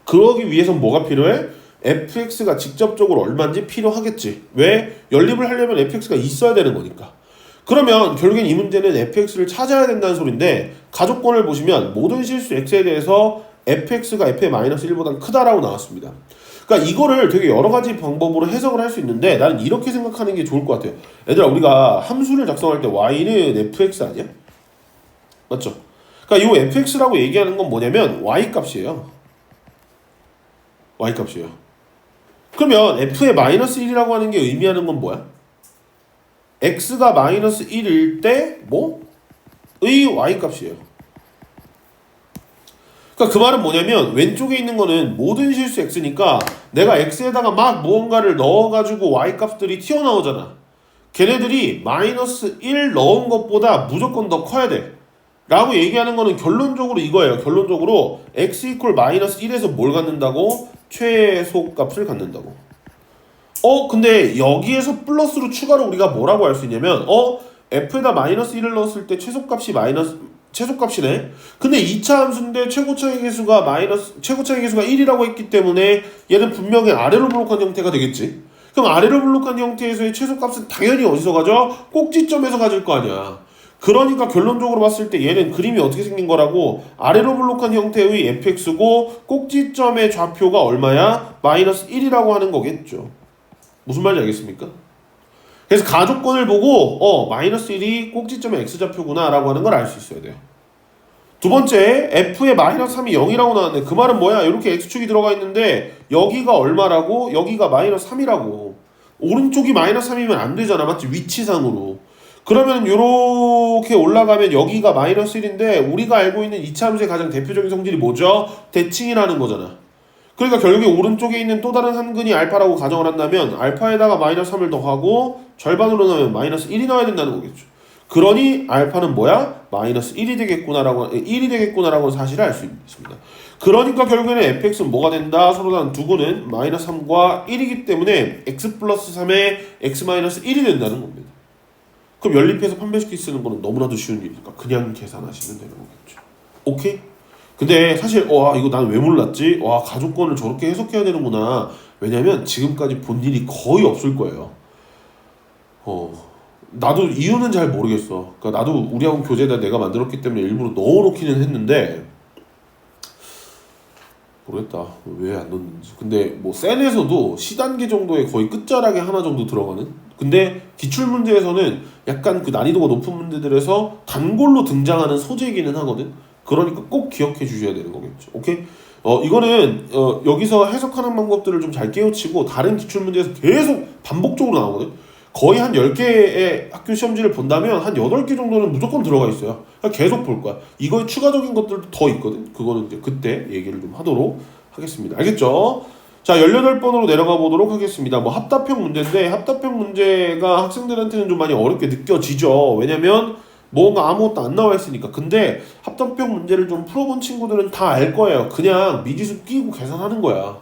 Speaker 1: 그러기 위해선 뭐가 필요해? fx가 직접적으로 얼마인지 필요하겠지. 왜? 연립을 하려면 fx가 있어야 되는 거니까. 그러면 결국엔 이 문제는 fx를 찾아야 된다는 소린데 가족권을 보시면 모든 실수 x에 대해서 fx가 f의 마이너스 1보다 크다라고 나왔습니다. 그러니까 이거를 되게 여러 가지 방법으로 해석을 할 수 있는데 나는 이렇게 생각하는 게 좋을 것 같아요. 얘들아 우리가 함수를 작성할 때 y는 fx 아니야? 맞죠? 그러니까 이 fx라고 얘기하는 건 뭐냐면 y 값이에요. y값이에요. 그러면 f의 마이너스 1이라고 하는 게 의미하는 건 뭐야? x가 마이너스 1일 때 뭐? 의 y값이에요. 그러니까 그 말은 뭐냐면 왼쪽에 있는 거는 모든 실수 x니까 내가 x에다가 막 무언가를 넣어가지고 y값들이 튀어나오잖아. 걔네들이 마이너스 1 넣은 것보다 무조건 더 커야 돼. 라고 얘기하는 거는 결론적으로 이거예요. 결론적으로 x 이퀄 마이너스 1에서 뭘 갖는다고? 최소값을 갖는다고. 근데 여기에서 플러스로 추가로 우리가 뭐라고 할 수 있냐면 f에다 마이너스 1을 넣었을 때 최소값이네. 근데 2차 함수인데 최고차의 계수가 1이라고 했기 때문에 얘는 분명히 아래로 블록한 형태가 되겠지. 그럼 아래로 블록한 형태에서의 최소값은 당연히 어디서 가져? 꼭지점에서 가질 거 아니야. 그러니까 결론적으로 봤을 때 얘는 그림이 어떻게 생긴 거라고? 아래로 블록한 형태의 fx고 꼭지점의 좌표가 얼마야? 마이너스 1이라고 하는 거겠죠. 무슨 말인지 알겠습니까? 그래서 가족권을 보고 마이너스 1이 꼭지점의 x좌표구나 라고 하는 걸 알 수 있어야 돼요. 두 번째, f의 마이너스 3이 0이라고 나왔네. 그 말은 뭐야? 이렇게 x축이 들어가 있는데 여기가 얼마라고? 여기가 마이너스 3이라고. 오른쪽이 마이너스 3이면 안 되잖아. 맞지? 위치상으로. 그러면 이렇게 올라가면 여기가 마이너스 1인데 우리가 알고 있는 이차 함수의 가장 대표적인 성질이 뭐죠? 대칭이라는 거잖아. 그러니까 결국에 오른쪽에 있는 또 다른 한 근이 알파라고 가정을 한다면 알파에다가 마이너스 3을 더하고 절반으로 넣으면 마이너스 1이 나와야 된다는 거겠죠. 그러니 알파는 뭐야? 마이너스 1이 되겠구나라고 사실을 알 수 있습니다. 그러니까 결국에는 fx는 뭐가 된다? 서로 다른 두 근은 마이너스 3과 1이기 때문에 x 플러스 3의 x 마이너스 1이 된다는 겁니다. 그럼 연립해서 판별식이 쓰는 거는 너무나도 쉬운 일이니까 그냥 계산하시면 되는 거겠죠. 오케이? 근데 사실 와 이거 난 왜 몰랐지? 와 가족권을 저렇게 해석해야 되는구나. 왜냐면 지금까지 본 일이 거의 없을 거예요. 나도 이유는 잘 모르겠어. 그러니까 나도 우리 학원 교재에다 내가 만들었기 때문에 일부러 넣어놓기는 했는데 모르겠다 왜 안 넣는지. 근데 뭐 센에서도 C단계 정도의 거의 끝자락에 하나 정도 들어가는. 근데 기출문제에서는 약간 그 난이도가 높은 문제들에서 단골로 등장하는 소재이기는 하거든. 그러니까 꼭 기억해 주셔야 되는 거겠죠. 오케이? 이거는 여기서 해석하는 방법들을 좀 잘 깨우치고 다른 기출문제에서 계속 반복적으로 나오거든. 거의 한 10개의 학교 시험지를 본다면 한 8개 정도는 무조건 들어가 있어요. 계속 볼 거야. 이거에 추가적인 것들도 더 있거든. 그거는 이제 그때 얘기를 좀 하도록 하겠습니다. 알겠죠? 자, 18번으로 내려가 보도록 하겠습니다. 뭐 합답형 문제인데 합답형 문제가 학생들한테는 좀 많이 어렵게 느껴지죠. 왜냐면 뭔가 아무것도 안 나와 있으니까. 근데 합답형 문제를 좀 풀어본 친구들은 다 알 거예요. 그냥 미지수 끼고 계산하는 거야.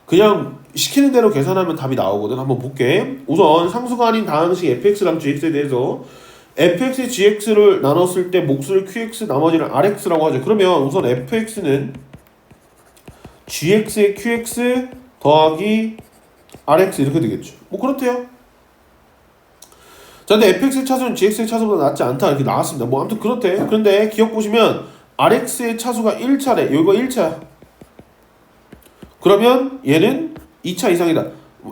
Speaker 1: 그냥 시키는 대로 계산하면 답이 나오거든. 한번 볼게. 우선 상수가 아닌 다항식 fx랑 gx에 대해서 fx의 gx를 나눴을 때 몫을 qx 나머지는 rx라고 하죠. 그러면 우선 fx는 gx의 qx 더하기 rx 이렇게 되겠죠. 뭐 그렇대요. 자, 근데 fx의 차수는 gx의 차수보다 낮지 않다 이렇게 나왔습니다. 뭐 아무튼 그렇대. 그런데 기억 보시면 rx의 차수가 1차래. 이거 1차야. 그러면 얘는 2차 이상이다.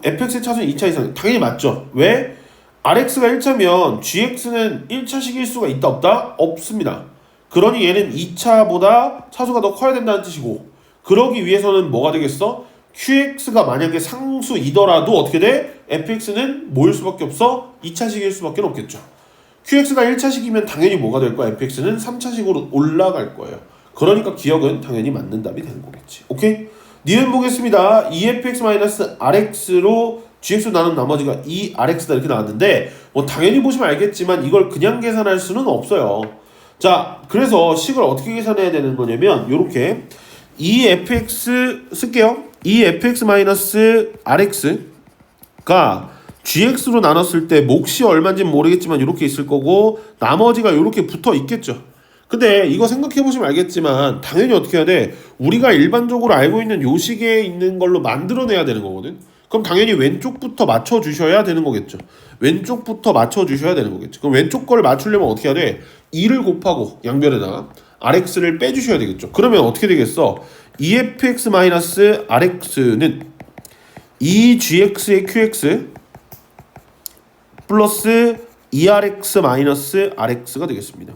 Speaker 1: fx의 차수는 2차 이상. 당연히 맞죠. 왜? rx가 1차면 gx는 1차식일 수가 있다 없다? 없습니다. 그러니 얘는 2차보다 차수가 더 커야 된다는 뜻이고, 그러기 위해서는 뭐가 되겠어? qx가 만약에 상수이더라도 어떻게 돼? fx는 뭐일 수밖에 없어? 2차식일 수밖에 없겠죠. qx가 1차식이면 당연히 뭐가 될 거야? fx는 3차식으로 올라갈 거예요. 그러니까 기억은 당연히 맞는 답이 되는 거겠지. 오케이? 니은 보겠습니다. 2fx-rx로 gx 나눈 나머지가 2rx다 이렇게 나왔는데 뭐 당연히 보시면 알겠지만 이걸 그냥 계산할 수는 없어요. 자, 그래서 식을 어떻게 계산해야 되는 거냐면 요렇게 2fx 쓸게요. 2fx-rx가 gx로 나눴을 때 몫이 얼마인지는 모르겠지만 이렇게 있을 거고 나머지가 이렇게 붙어 있겠죠. 근데 이거 생각해 보시면 알겠지만 당연히 어떻게 해야 돼? 우리가 일반적으로 알고 있는 요 식에 있는 걸로 만들어내야 되는 거거든. 그럼 당연히 왼쪽부터 맞춰 주셔야 되는 거겠죠. 왼쪽부터 맞춰 주셔야 되는 거겠죠. 그럼 왼쪽 걸 맞추려면 어떻게 해야 돼? 2를 곱하고 양변에다가 rx를 빼주셔야 되겠죠. 그러면 어떻게 되겠어? 2fx-rx는 2gx의 qx 플러스 2rx-rx가 되겠습니다.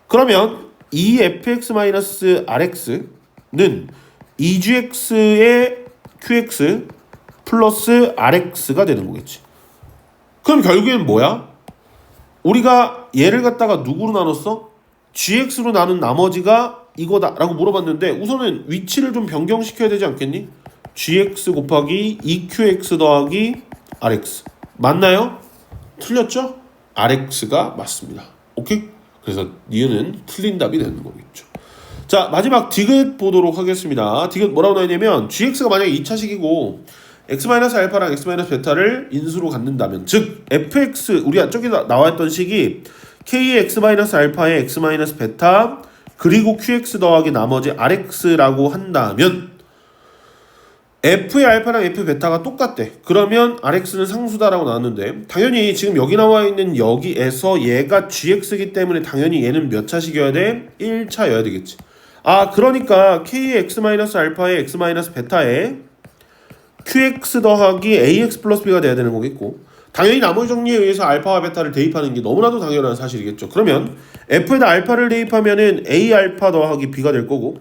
Speaker 1: 그러면 2fx-rx는 2gx의 qx 플러스 rx가 되는 거겠지. 그럼 결국에는 뭐야? 우리가 얘를 갖다가 누구로 나눴어? gx로 나눈 나머지가 이거다 라고 물어봤는데 우선은 위치를 좀 변경시켜야 되지 않겠니? gx 곱하기 2qx 더하기 rx 맞나요? 틀렸죠? rx가 맞습니다. 오케이? 그래서 니은은 틀린 답이 되는 거겠죠. 자, 마지막 디귿 보도록 하겠습니다. 디귿 뭐라고 나왔냐면 gx가 만약에 2차식이고 x-알파랑 x-베타를 인수로 갖는다면 즉 fx 우리가 저기 나와있던 식이 k의 x-알파의 x-베타 그리고 qx 더하기 나머지 rx라고 한다면 f의 알파랑 f 베타가 똑같대. 그러면 rx는 상수다라고 나왔는데 당연히 지금 여기 나와 있는 여기에서 얘가 gx이기 때문에 당연히 얘는 몇 차식이어야 돼? 1차여야 되겠지. 아, 그러니까 k의 x-알파의 x-베타에 qx 더하기 ax 플러스 b가 돼야 되는 거겠고 당연히 나머지 정리에 의해서 알파와 베타를 대입하는 게 너무나도 당연한 사실이겠죠. 그러면 f에다 알파를 대입하면은 a 알파 더하기 b가 될 거고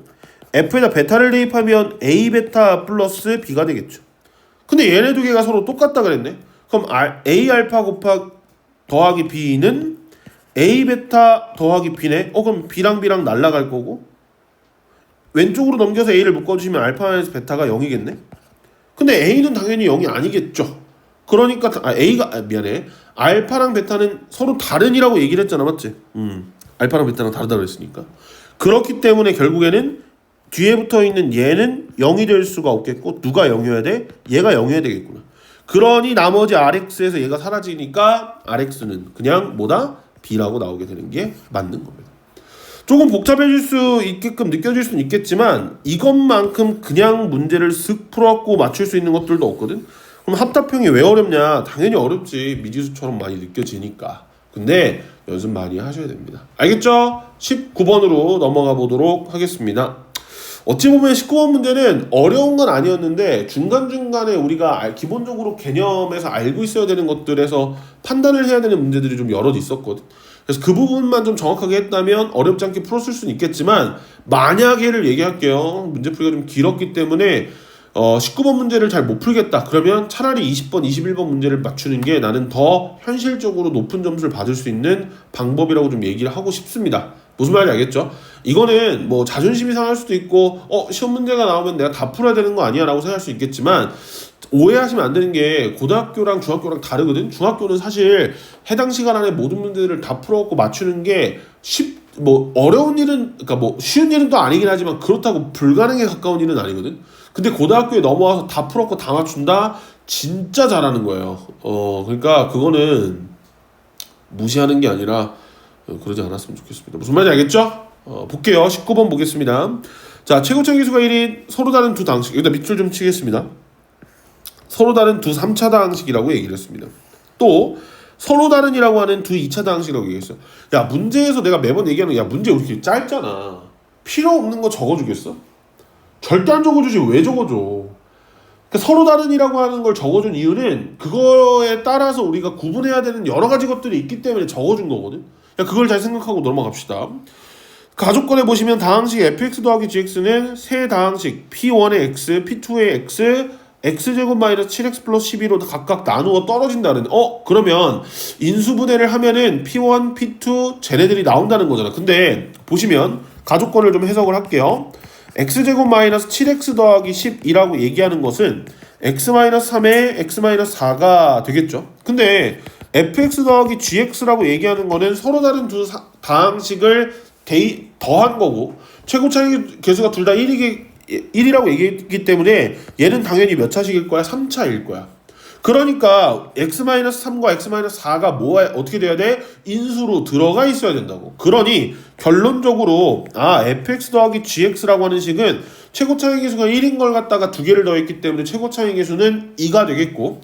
Speaker 1: f에다 베타를 대입하면 a 베타 플러스 b가 되겠죠. 근데 얘네 두 개가 서로 똑같다 그랬네. 그럼 A 알파 더하기 B는 A 베타 더하기 B네. 그럼 B랑 B랑 날라갈 거고 왼쪽으로 넘겨서 A를 묶어주시면 알파 마이너스 베타가 0이겠네. 근데 A는 당연히 0이 아니겠죠. 그러니까 A가 미안해. 알파랑 베타는 서로 다른이라고 얘기를 했잖아, 맞지? 알파랑 베타랑 다르다고 했으니까. 그렇기 때문에 결국에는 뒤에 붙어 있는 얘는 0이 될 수가 없겠고 누가 0이어야 돼? 얘가 0이어야 되겠구나. 그러니 나머지 RX에서 얘가 사라지니까 RX는 그냥 뭐다? B라고 나오게 되는 게 맞는 겁니다. 조금 복잡해질 수 있게끔 느껴질 수는 있겠지만 이것만큼 그냥 문제를 슥 풀어갖고 맞출 수 있는 것들도 없거든. 그럼 합답형이 왜 어렵냐? 당연히 어렵지. 미지수처럼 많이 느껴지니까. 근데 연습 많이 하셔야 됩니다. 알겠죠? 19번으로 넘어가 보도록 하겠습니다. 어찌 보면 19번 문제는 어려운 건 아니었는데 중간중간에 우리가 기본적으로 개념에서 알고 있어야 되는 것들에서 판단을 해야 되는 문제들이 좀 여럿 있었거든. 그래서 그 부분만 좀 정확하게 했다면 어렵지 않게 풀었을 수는 있겠지만 만약에를 얘기할게요. 문제풀이가 좀 길었기 때문에 19번 문제를 잘 못 풀겠다. 그러면 차라리 20번, 21번 문제를 맞추는 게 나는 더 현실적으로 높은 점수를 받을 수 있는 방법이라고 좀 얘기를 하고 싶습니다. 무슨 말인지 알겠죠? 이거는 뭐 자존심이 상할 수도 있고 시험 문제가 나오면 내가 다 풀어야 되는 거 아니야 라고 생각할 수 있겠지만 오해하시면 안 되는 게 고등학교랑 중학교랑 다르거든. 중학교는 사실 해당 시간 안에 모든 문제들을 다 풀어갖고 맞추는 게 어려운 일은 그러니까 뭐 쉬운 일은 또 아니긴 하지만 그렇다고 불가능에 가까운 일은 아니거든. 근데 고등학교에 넘어와서 다 풀었고 다 맞춘다? 진짜 잘하는 거예요. 그러니까 그거는 무시하는 게 아니라 그러지 않았으면 좋겠습니다. 무슨 말인지 알겠죠? 볼게요. 19번 보겠습니다. 자, 최고차기 수가 1인 서로 다른 두 당식. 여기다 밑줄 좀 치겠습니다. 서로 다른 두 3차 다항식이라고 얘기를 했습니다. 또 서로 다른이라고 하는 두 2차 다항식이라고 얘기했어요. 야, 문제에서 내가 매번 얘기하는 야, 문제 왜 이렇게 짧잖아. 필요 없는 거 적어주겠어? 절대 안 적어주지. 왜 적어줘? 그러니까 서로 다른이라고 하는 걸 적어준 이유는 그거에 따라서 우리가 구분해야 되는 여러 가지 것들이 있기 때문에 적어준 거거든. 그걸 잘 생각하고 넘어갑시다. 가족권에 보시면 다항식 fx 더하기 gx는 세 다항식 p1의 x, p2의 x, x제곱 마이너스 7x 플러스 12로 각각 나누어 떨어진다는 그러면 인수분해를 하면은 p1, p2 쟤네들이 나온다는 거잖아. 근데 보시면 가족권을 좀 해석을 할게요. x제곱 마이너스 7x 더하기 10이라고 얘기하는 것은 x 마이너스 3에 x 마이너스 4가 되겠죠. 근데 fx 더하기 gx라고 얘기하는 거는 서로 다른 두 다항식을 더한 거고 최고차이 계수가 둘 다 1이라고 얘기했기 때문에 얘는 당연히 몇 차식일 거야? 3차일 거야. 그러니까 x-3과 x-4가 어떻게 돼야 돼? 인수로 들어가 있어야 된다고. 그러니 결론적으로 fx 더하기 gx라고 하는 식은 최고차이 계수가 1인 걸 갖다가 두 개를 더했기 때문에 최고차이 계수는 2가 되겠고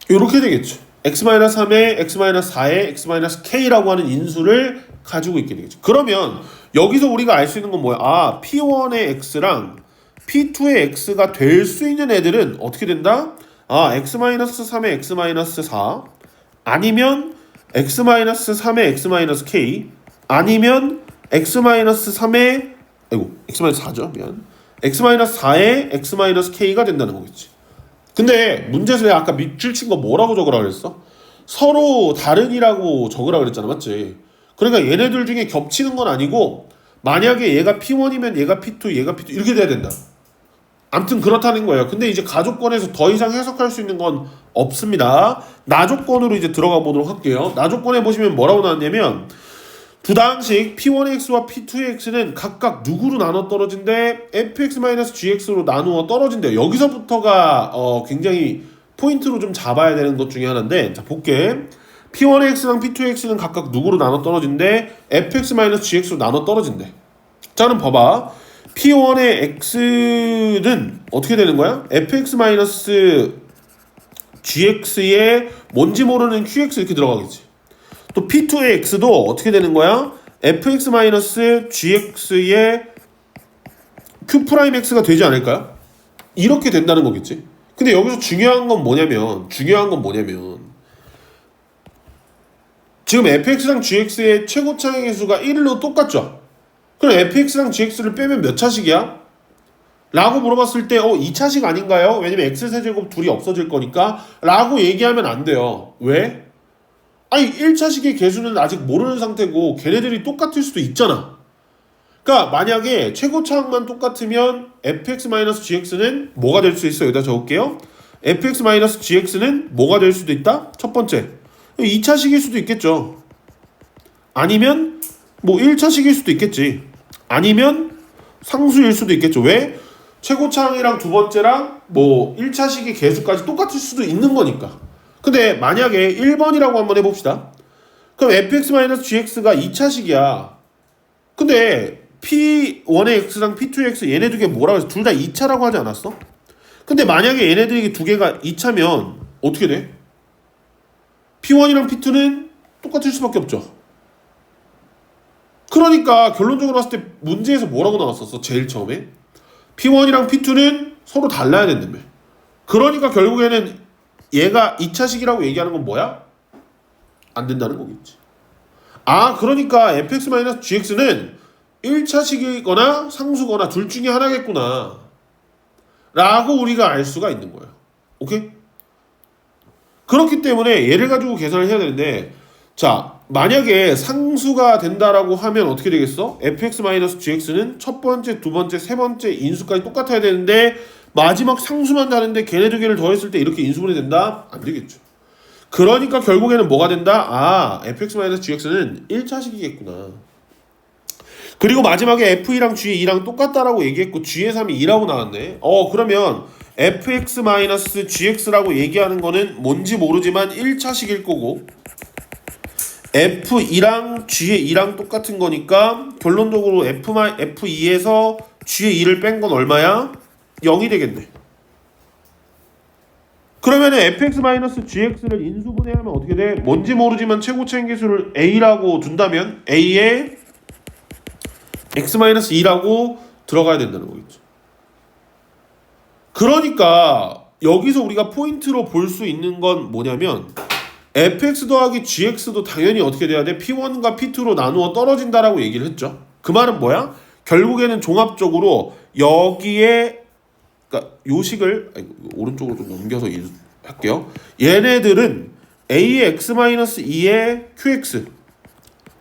Speaker 1: 이렇게 되겠죠. x-3에 x-4에 x-k라고 하는 인수를 가지고 있게 되겠죠. 그러면 여기서 우리가 알 수 있는 건 뭐야? p1의 x랑 p2의 x가 될 수 있는 애들은 어떻게 된다? x-3의 x-4 아니면 x-3의 x-k 아니면 x-3의 x-4죠. 미안. x-4의 x-k가 된다는 거겠지. 근데 문제에서 내가 아까 밑줄 친 거 뭐라고 적으라 그랬어? 서로 다른이라고 적으라 그랬잖아, 맞지? 그러니까 얘네들 중에 겹치는 건 아니고 만약에 얘가 P1이면 얘가 P2, 얘가 P2 이렇게 돼야 된다. 아무튼 그렇다는 거예요. 근데 이제 가족권에서 더 이상 해석할 수 있는 건 없습니다. 나조건으로 이제 들어가 보도록 할게요. 나조건에 보시면 뭐라고 나왔냐면 두 다항식 P1의 x와 P2의 x는 각각 누구로 나눠 떨어진대? fx-gx로 나누어 떨어진대요. 여기서부터가 굉장히 포인트로 좀 잡아야 되는 것 중에 하나인데 자 볼게. P1의 x랑 P2의 x는 각각 누구로 나눠 떨어진대? fx-gx로 나눠 떨어진대. 자 그럼 봐봐. P1의 x는 어떻게 되는 거야? fx-gx에 뭔지 모르는 qx 이렇게 들어가겠지. 또 P2의 x도 어떻게 되는 거야? fx-gx의 q'x가 되지 않을까요? 이렇게 된다는 거겠지. 근데 여기서 중요한 건 뭐냐면 지금 fx랑 gx의 최고차의 개수가 1로 똑같죠? 그럼 fx랑 gx를 빼면 몇 차식이야? 라고 물어봤을 때 2차식 아닌가요? 왜냐면 x세제곱 둘이 없어질 거니까 라고 얘기하면 안 돼요. 왜? 아니 1차식의 개수는 아직 모르는 상태고 걔네들이 똑같을 수도 있잖아. 그러니까 만약에 최고차항만 똑같으면 fx-gx는 뭐가 될 수 있어요? 여기다 적을게요. fx-gx는 뭐가 될 수도 있다? 첫 번째 2차식일 수도 있겠죠. 아니면 뭐 1차식일 수도 있겠지. 아니면 상수일 수도 있겠죠. 왜? 최고차항이랑 두 번째랑 뭐 1차식의 개수까지 똑같을 수도 있는 거니까. 근데 만약에 1번이라고 한번 해봅시다. 그럼 fx-gx가 2차식이야. 근데 p1의 x랑 p2의 x 얘네 두 개 뭐라고 해서 둘 다 2차라고 하지 않았어? 근데 만약에 얘네들이 두 개가 2차면 어떻게 돼? p1이랑 p2는 똑같을 수밖에 없죠. 그러니까 결론적으로 봤을 때 문제에서 뭐라고 나왔었어? 제일 처음에 p1이랑 p2는 서로 달라야 된다며. 그러니까 결국에는 얘가 2차식이라고 얘기하는 건 뭐야? 안 된다는 거겠지. 그러니까 fx-gx는 1차식이거나 상수거나 둘 중에 하나겠구나 라고 우리가 알 수가 있는 거예요. 오케이? 그렇기 때문에 얘를 가지고 계산을 해야 되는데, 자 만약에 상수가 된다라고 하면 어떻게 되겠어? fx-gx는 첫 번째, 두 번째, 세 번째 인수까지 똑같아야 되는데 마지막 상수만 다른데 걔네 두 개를 더했을 때 이렇게 인수분해 된다? 안 되겠죠. 그러니까 결국에는 뭐가 된다? fx-gx는 1차식이겠구나. 그리고 마지막에 f2랑 g2랑 똑같다라고 얘기했고 g의 3이 2라고 나왔네. 그러면 fx-gx라고 얘기하는 거는 뭔지 모르지만 1차식일 거고 f2랑 g의 2랑 똑같은 거니까 결론적으로 f2에서 g의 2를 뺀 건 얼마야? 0이 되겠네. 그러면 fx-gx를 인수분해하면 어떻게 돼? 뭔지 모르지만 최고차항 계수를 a라고 둔다면 a에 x-2라고 들어가야 된다는 거겠죠. 그러니까 여기서 우리가 포인트로 볼 수 있는 건 뭐냐면 fx 더하기 gx도 당연히 어떻게 돼야 돼? p1과 p2로 나누어 떨어진다라고 얘기를 했죠. 그 말은 뭐야? 결국에는 종합적으로 여기에 그러니까 요식을 오른쪽으로 좀 넘겨서 할게요. 얘네들은 a의 x-2의 qx,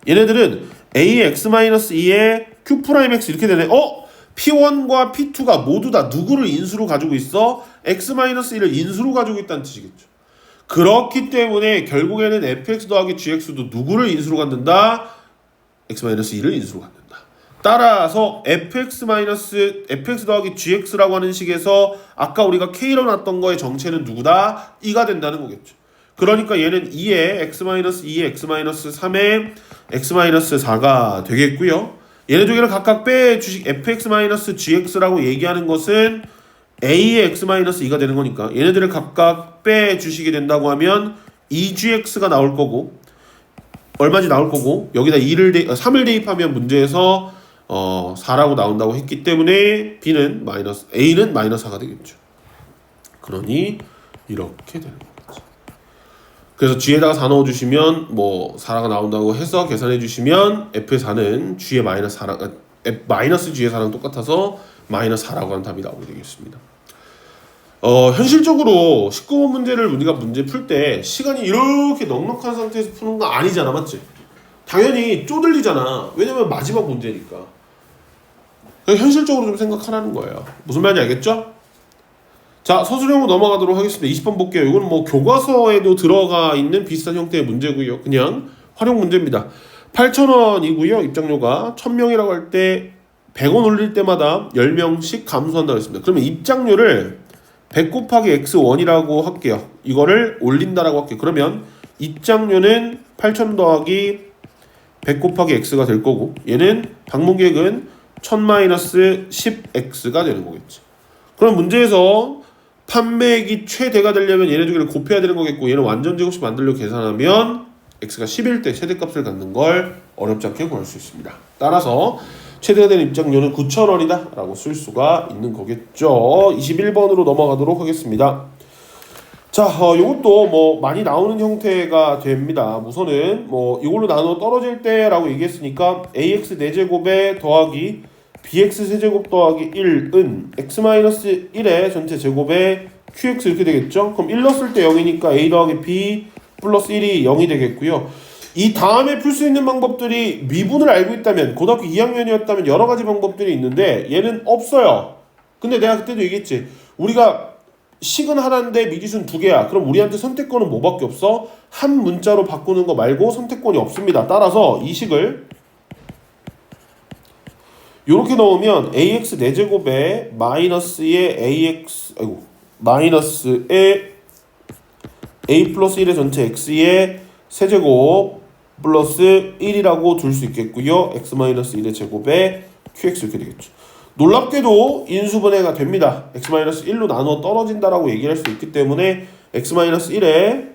Speaker 1: 얘네들은 a의 x-2의 q'x 이렇게 되네. p1과 p2가 모두 다 누구를 인수로 가지고 있어? x-1을 인수로 가지고 있다는 뜻이겠죠. 그렇기 때문에 결국에는 fx 더하기 gx도 누구를 인수로 갖는다? x-2를 인수로 갖는다. 따라서 fx 더하기 gx라고 하는 식에서 아까 우리가 k로 놨던 거의 정체는 누구다? 2가 된다는 거겠죠. 그러니까 얘는 2에 x-2에 x-3에 x-4가 되겠고요. 얘네 두 개를 각각 빼주식 fx-gx라고 얘기하는 것은 a의 x-2가 되는 거니까 얘네들을 각각 빼주시게 된다고 하면 2gx가 나올 거고 얼마인지 나올 거고 여기다 3을 대입하면 문제에서 4라고 나온다고 했기 때문에 A는 마이너스 4가 되겠죠. 그러니 이렇게 되는 거죠. 그래서 G에다가 4 넣어주시면 뭐 4가 나온다고 해서 계산해 주시면 F의 4는 G의 마이너스 4랑 마이너스 G의 4랑 똑같아서 마이너스 4라고 하는 답이 나오게 되겠습니다. 현실적으로 19번 문제를 우리가 문제 풀 때 시간이 이렇게 넉넉한 상태에서 푸는 거 아니잖아, 맞지? 당연히 쪼들리잖아. 왜냐면 마지막 문제니까. 현실적으로 좀 생각하라는 거예요. 무슨 말인지 알겠죠? 자, 서술형으로 넘어가도록 하겠습니다. 20번 볼게요. 이거는 뭐 교과서에도 들어가 있는 비슷한 형태의 문제고요. 그냥 활용 문제입니다. 8,000원이고요. 입장료가 1,000명이라고 할 때 100원 올릴 때마다 10명씩 감소한다고 했습니다. 그러면 입장료를 100 곱하기 x1이라고 할게요. 이거를 올린다라고 할게요. 그러면 입장료는 8,000 더하기 100 곱하기 x가 될 거고 얘는 방문객은 1000-10x가 되는 거겠지. 그럼 문제에서 판매액이 최대가 되려면 얘네 두 개를 곱해야 되는 거겠고 얘는 완전 제곱식 만들려고 계산하면 x가 10일 때 최대값을 갖는 걸 어렵지 않게 구할 수 있습니다. 따라서 최대가 되는 입장료는 9,000원이다 라고 쓸 수가 있는 거겠죠. 21번으로 넘어가도록 하겠습니다. 자, 이것도 뭐 많이 나오는 형태가 됩니다. 우선은 뭐 이걸로 나눠 떨어질 때라고 얘기했으니까 ax 4제곱에 더하기 bx 세제곱 더하기 1은 x-1의 전체 제곱에 qx 이렇게 되겠죠? 그럼 1 넣었을 때 0이니까 a 더하기 b 플러스 1이 0이 되겠고요. 이 다음에 풀 수 있는 방법들이 미분을 알고 있다면, 고등학교 2학년이었다면 여러 가지 방법들이 있는데 얘는 없어요. 근데 내가 그때도 얘기했지. 우리가 식은 하나인데 미지수는 두 개야. 그럼 우리한테 선택권은 뭐밖에 없어? 한 문자로 바꾸는 거 말고 선택권이 없습니다. 따라서 이 식을 이렇게 넣으면 ax 4제곱에 마이너스의 ax 마이너스의 a 플러스 1의 전체 x의 세제곱 플러스 1이라고 둘 수 있겠고요. x-1의 제곱에 qx 이렇게 되겠죠. 놀랍게도 인수분해가 됩니다. x-1로 나누어 떨어진다라고 얘기할 수 있기 때문에 x-1에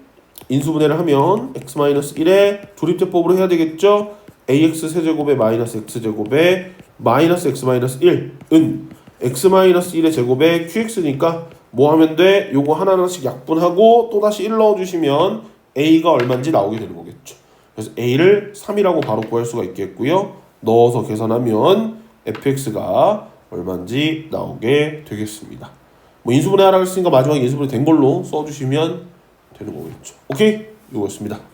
Speaker 1: 인수분해를 하면 x-1에 조립제법으로 해야 되겠죠. ax 세제곱에 마이너스 x제곱에 마이너스 x-1은 x-1의 제곱에 qx니까 뭐 하면 돼? 요거 하나씩 약분하고 또다시 1 넣어주시면 a가 얼마인지 나오게 되는 거겠죠. 그래서 a를 3이라고 바로 구할 수가 있겠고요. 넣어서 계산하면 fx가 얼마인지 나오게 되겠습니다. 뭐 인수분해 하라고 했으니까 마지막에 인수분해 된 걸로 써주시면 되는 거겠죠. 오케이? 이거였습니다.